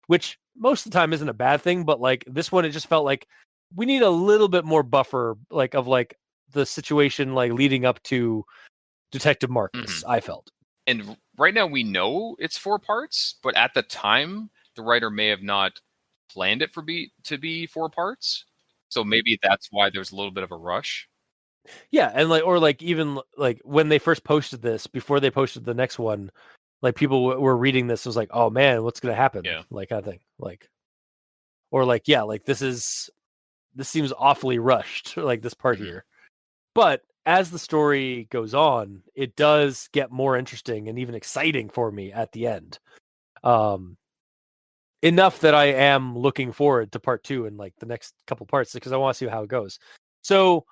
Speaker 1: which most of the time isn't a bad thing. But like this one, it just felt like we need a little bit more buffer, like of like the situation, like leading up to Detective Marcus. I felt.
Speaker 3: And right now we know it's 4 parts, but at the time, the writer may have not planned it to be 4 parts. So maybe that's why there's a little bit of a rush.
Speaker 1: Yeah, and like, or like even like when they first posted this, before they posted the next one, like people were reading this, was like, oh man, what's gonna happen?
Speaker 3: Yeah.
Speaker 1: Like I think, like, or like, yeah, like this seems awfully rushed, like this part here. But as the story goes on, it does get more interesting and even exciting for me at the end. Enough that I am looking forward to part 2 and like the next couple parts because I want to see how it goes. So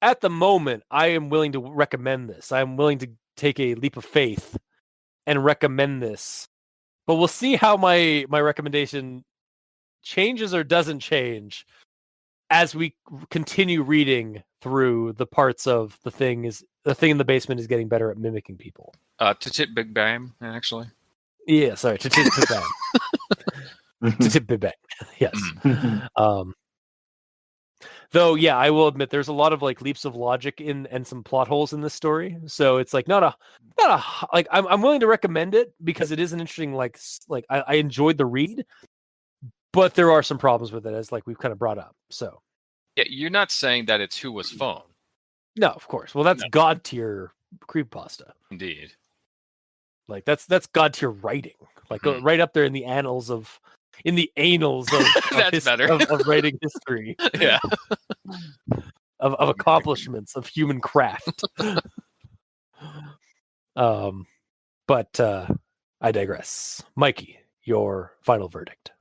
Speaker 1: at the moment, I am willing to recommend this. I'm willing to take a leap of faith and recommend this. But we'll see how my recommendation changes or doesn't change as we continue reading through the parts of the thing in the basement is getting better at mimicking people.
Speaker 3: Tit Big Bang, actually.
Speaker 1: Yeah, sorry, Tit Big Bang. Tit Big Bang. Yes. Though, yeah, I will admit there's a lot of like leaps of logic and some plot holes in this story. So it's like not a like I'm willing to recommend it because it is an interesting like I enjoyed the read, but there are some problems with it as like we've kind of brought up. So
Speaker 3: yeah, you're not saying that it's Who Was Phone.
Speaker 1: No, of course. Well, that's god tier creepypasta.
Speaker 3: Indeed.
Speaker 1: Like that's god tier writing. Like right up there in the annals of
Speaker 3: That's better.
Speaker 1: of writing history.
Speaker 3: Yeah.
Speaker 1: of accomplishments of human craft. But I digress. Mikey, your final verdict.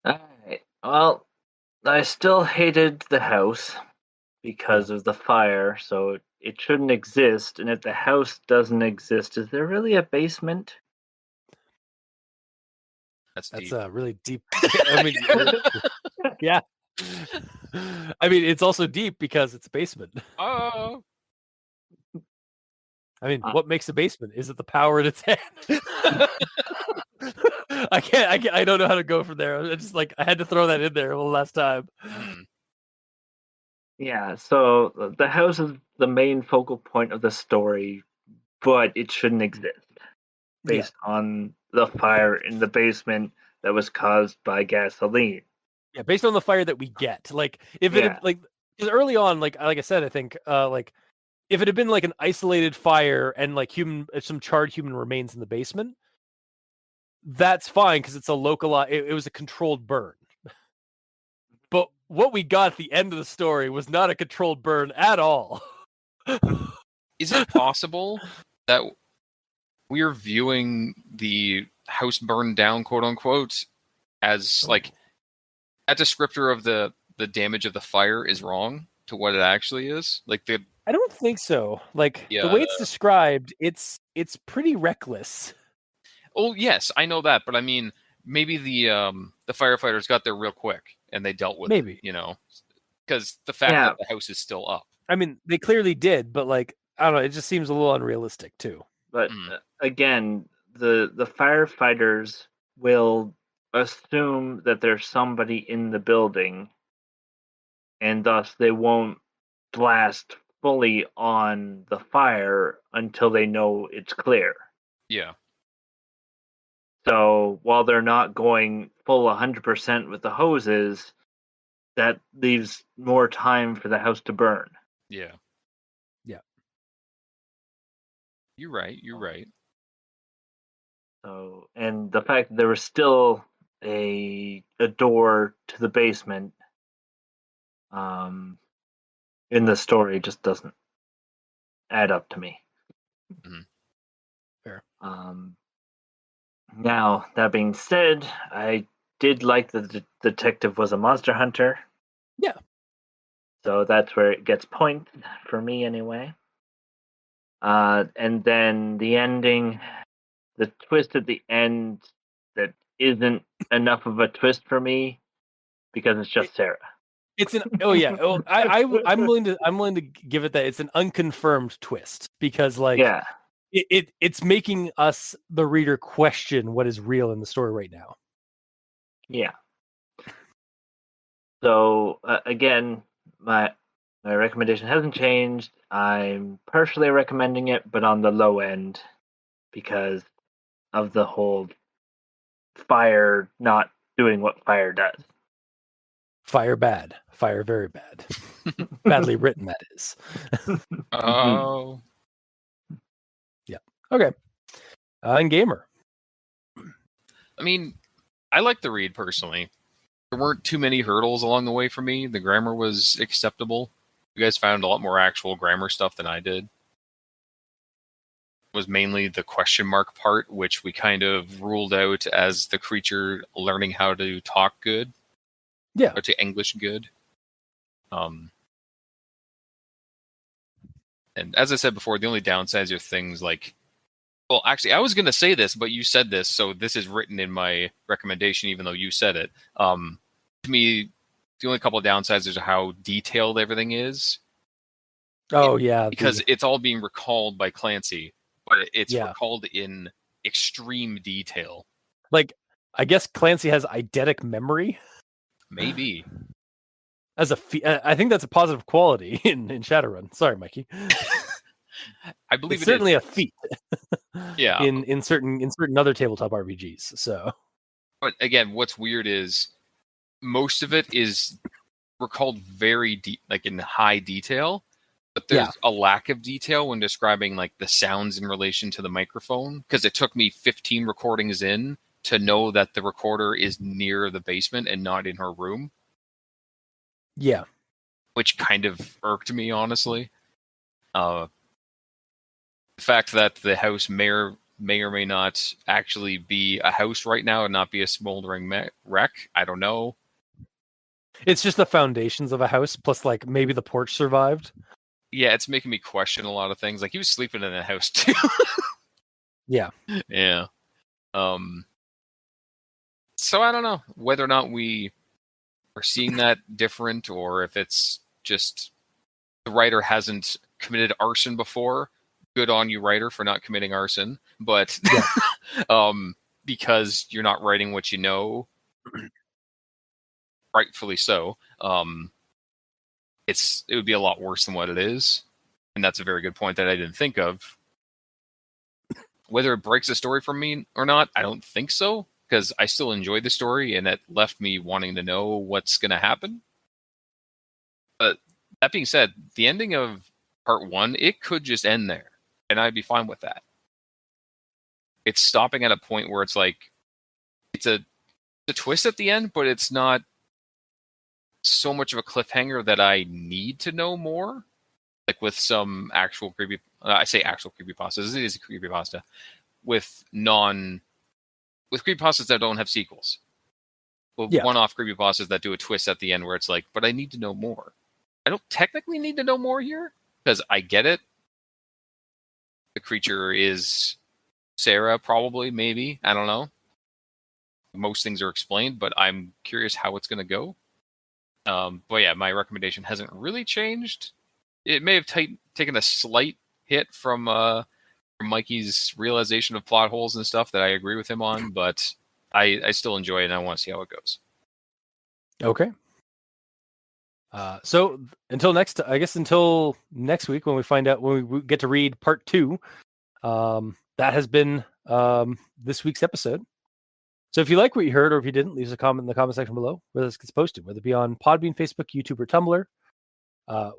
Speaker 2: All right. Well, I still hated the house because of the fire, so it shouldn't exist. And if the house doesn't exist, is there really a basement?
Speaker 3: That's
Speaker 1: a really deep. I mean, yeah. I mean, it's also deep because it's a basement.
Speaker 3: Oh.
Speaker 1: I mean, what makes a basement? Is it the power in its hand? I don't know how to go from there. I just like I had to throw that in there one last time.
Speaker 2: Yeah, so the house is the main focal point of the story but it shouldn't exist based on the fire in the basement that was caused by gasoline.
Speaker 1: Yeah, based on the fire that we get. Like if it had, like, because early on, like I said, I think like if it had been like an isolated fire and like some charred human remains in the basement, that's fine because it's a localized. It was a controlled burn. But what we got at the end of the story was not a controlled burn at all.
Speaker 3: Is it possible that we're viewing the house burned down, quote unquote, as like a descriptor of the damage of the fire is wrong to what it actually is? Like
Speaker 1: I don't think so. Like
Speaker 3: Yeah.
Speaker 1: the way it's described, it's pretty reckless.
Speaker 3: Oh yes, I know that, but I mean, maybe the firefighters got there real quick and they dealt with
Speaker 1: Maybe.
Speaker 3: it, you know, because the fact that the house is still up.
Speaker 1: I mean, they clearly did, but like I don't know, it just seems a little unrealistic too.
Speaker 2: But again, the firefighters will assume that there's somebody in the building, and thus they won't blast fully on the fire until they know it's clear.
Speaker 3: Yeah.
Speaker 2: So while they're not going full 100% with the hoses, that leaves more time for the house to burn.
Speaker 3: Yeah.
Speaker 1: Yeah.
Speaker 3: You're right. You're right.
Speaker 2: So, and the fact that there was still a door to the basement in the story just doesn't add up to me.
Speaker 3: Mhm.
Speaker 1: Fair.
Speaker 2: Now, that being said, I did like that the detective was a monster hunter.
Speaker 1: Yeah.
Speaker 2: So that's where it gets points for me anyway. And then the ending, the twist at the end that isn't enough of a twist for me because it's just Sarah.
Speaker 1: It's an I'm willing to give it that it's an unconfirmed twist because like it's making us the reader question what is real in the story right now.
Speaker 2: Yeah. So again, my recommendation hasn't changed. I'm partially recommending it, but on the low end because of the whole fire not doing what fire does.
Speaker 1: Fire bad. Fire very bad. Badly written, that is.
Speaker 3: Oh.
Speaker 1: Yeah. Okay. And Gamer.
Speaker 3: I mean, I like the read personally. There weren't too many hurdles along the way for me. The grammar was acceptable. You guys found a lot more actual grammar stuff than I did. It was mainly the question mark part, which we kind of ruled out as the creature learning how to talk good.
Speaker 1: Yeah.
Speaker 3: Or to English good. And as I said before, the only downsides are things like, well, actually, I was going to say this, but you said this, so this is written in my recommendation, even though you said it. To me, the only couple of downsides is how detailed everything is.
Speaker 1: Oh, yeah.
Speaker 3: Because it's all being recalled by Clancy, but it's
Speaker 1: Yeah.
Speaker 3: recalled in extreme detail.
Speaker 1: Like, I guess Clancy has eidetic memory.
Speaker 3: Maybe.
Speaker 1: As I think that's a positive quality in Shadowrun. Sorry, Mikey.
Speaker 3: I believe
Speaker 1: it's certainly a feat.
Speaker 3: Yeah.
Speaker 1: In certain other tabletop RPGs. So,
Speaker 3: but again, what's weird is most of it is recalled very deep, like in high detail, but there's a lack of detail when describing like the sounds in relation to the microphone. Because it took me 15 recordings in to know that the recorder is near the basement and not in her room.
Speaker 1: Yeah.
Speaker 3: Which kind of irked me, honestly. The fact that the house may or may not actually be a house right now and not be a smoldering wreck. I don't know.
Speaker 1: It's just the foundations of a house, plus like maybe the porch survived.
Speaker 3: Yeah, it's making me question a lot of things. Like he was sleeping in a house too.
Speaker 1: Yeah.
Speaker 3: Yeah. So I don't know whether or not we are seeing that different, or if it's just the writer hasn't committed arson before. Good on you, writer, for not committing arson. But because you're not writing what you know, rightfully so, it would be a lot worse than what it is. And that's a very good point that I didn't think of. Whether it breaks the story from me or not, I don't think so, because I still enjoyed the story and it left me wanting to know what's going to happen. But that being said, the ending of part 1, it could just end there, and I'd be fine with that. It's stopping at a point where it's like, it's a twist at the end, but it's not so much of a cliffhanger that I need to know more. Like with some actual creepy, I say actual creepypastas, it is a creepypasta, with creepypastas that don't have sequels. Well,
Speaker 1: Yeah.
Speaker 3: one-off creepypastas that do a twist at the end where it's like, but I need to know more. I don't technically need to know more here, because I get it. The creature is Sarah, probably, maybe. I don't know. Most things are explained, but I'm curious how it's going to go. But yeah, my recommendation hasn't really changed. It may have taken a slight hit from Mikey's realization of plot holes and stuff that I agree with him on, but I still enjoy it and I want to see how it goes.
Speaker 1: Okay. So until next week when we get to read part 2, that has been this week's episode. So if you like what you heard, or if you didn't, leave us a comment in the comment section below where this gets posted, whether it be on Podbean, Facebook, YouTube, or Tumblr.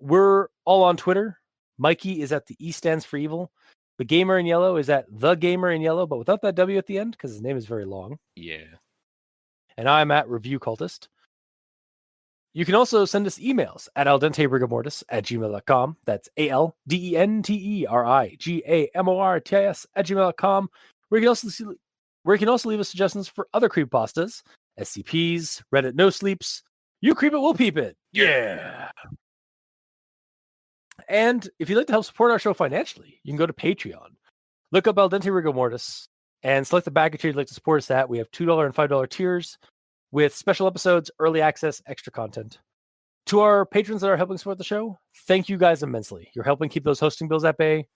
Speaker 1: We're all on Twitter. Mikey is at the E stands for evil. The Gamer in Yellow is at the Gamer in Yellow, but without that W at the end because his name is very long.
Speaker 3: Yeah.
Speaker 1: And I'm at Review Cultist. You can also send us emails at aldenterigamortis@gmail.com. That's ALDENTERIGAMORTIS@gmail.com, where you can also leave us suggestions for other creepypastas, SCPs, Reddit No Sleeps. You creep it, we'll peep it. Yeah. And if you'd like to help support our show financially, you can go to Patreon. Look up Al Dente Rigor Mortis and select the package you'd like to support us at. We have $2 and $5 tiers with special episodes, early access, extra content. To our patrons that are helping support the show, thank you guys immensely. You're helping keep those hosting bills at bay.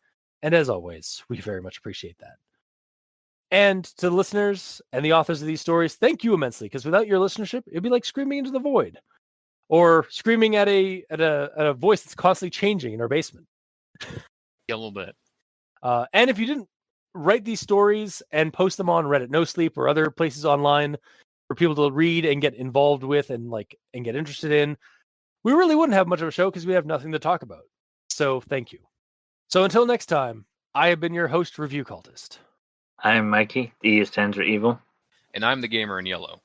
Speaker 1: And as always, we very much appreciate that. And to the listeners and the authors of these stories, thank you immensely, because without your listenership, it'd be like screaming into the void. Or screaming at a voice that's constantly changing in our basement.
Speaker 3: Yeah, a little bit.
Speaker 1: And if you didn't write these stories and post them on Reddit No Sleep or other places online for people to read and get involved with and get interested in, we really wouldn't have much of a show because we have nothing to talk about. So thank you. So until next time, I have been your host, Review Cultist.
Speaker 2: I'm Mikey. The E stands for evil.
Speaker 3: And I'm the Gamer in Yellow.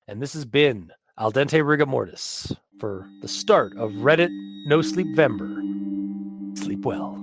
Speaker 1: And this has been Al Dente Rigor Mortis for the start of Reddit No Sleep-Vember. Sleep well.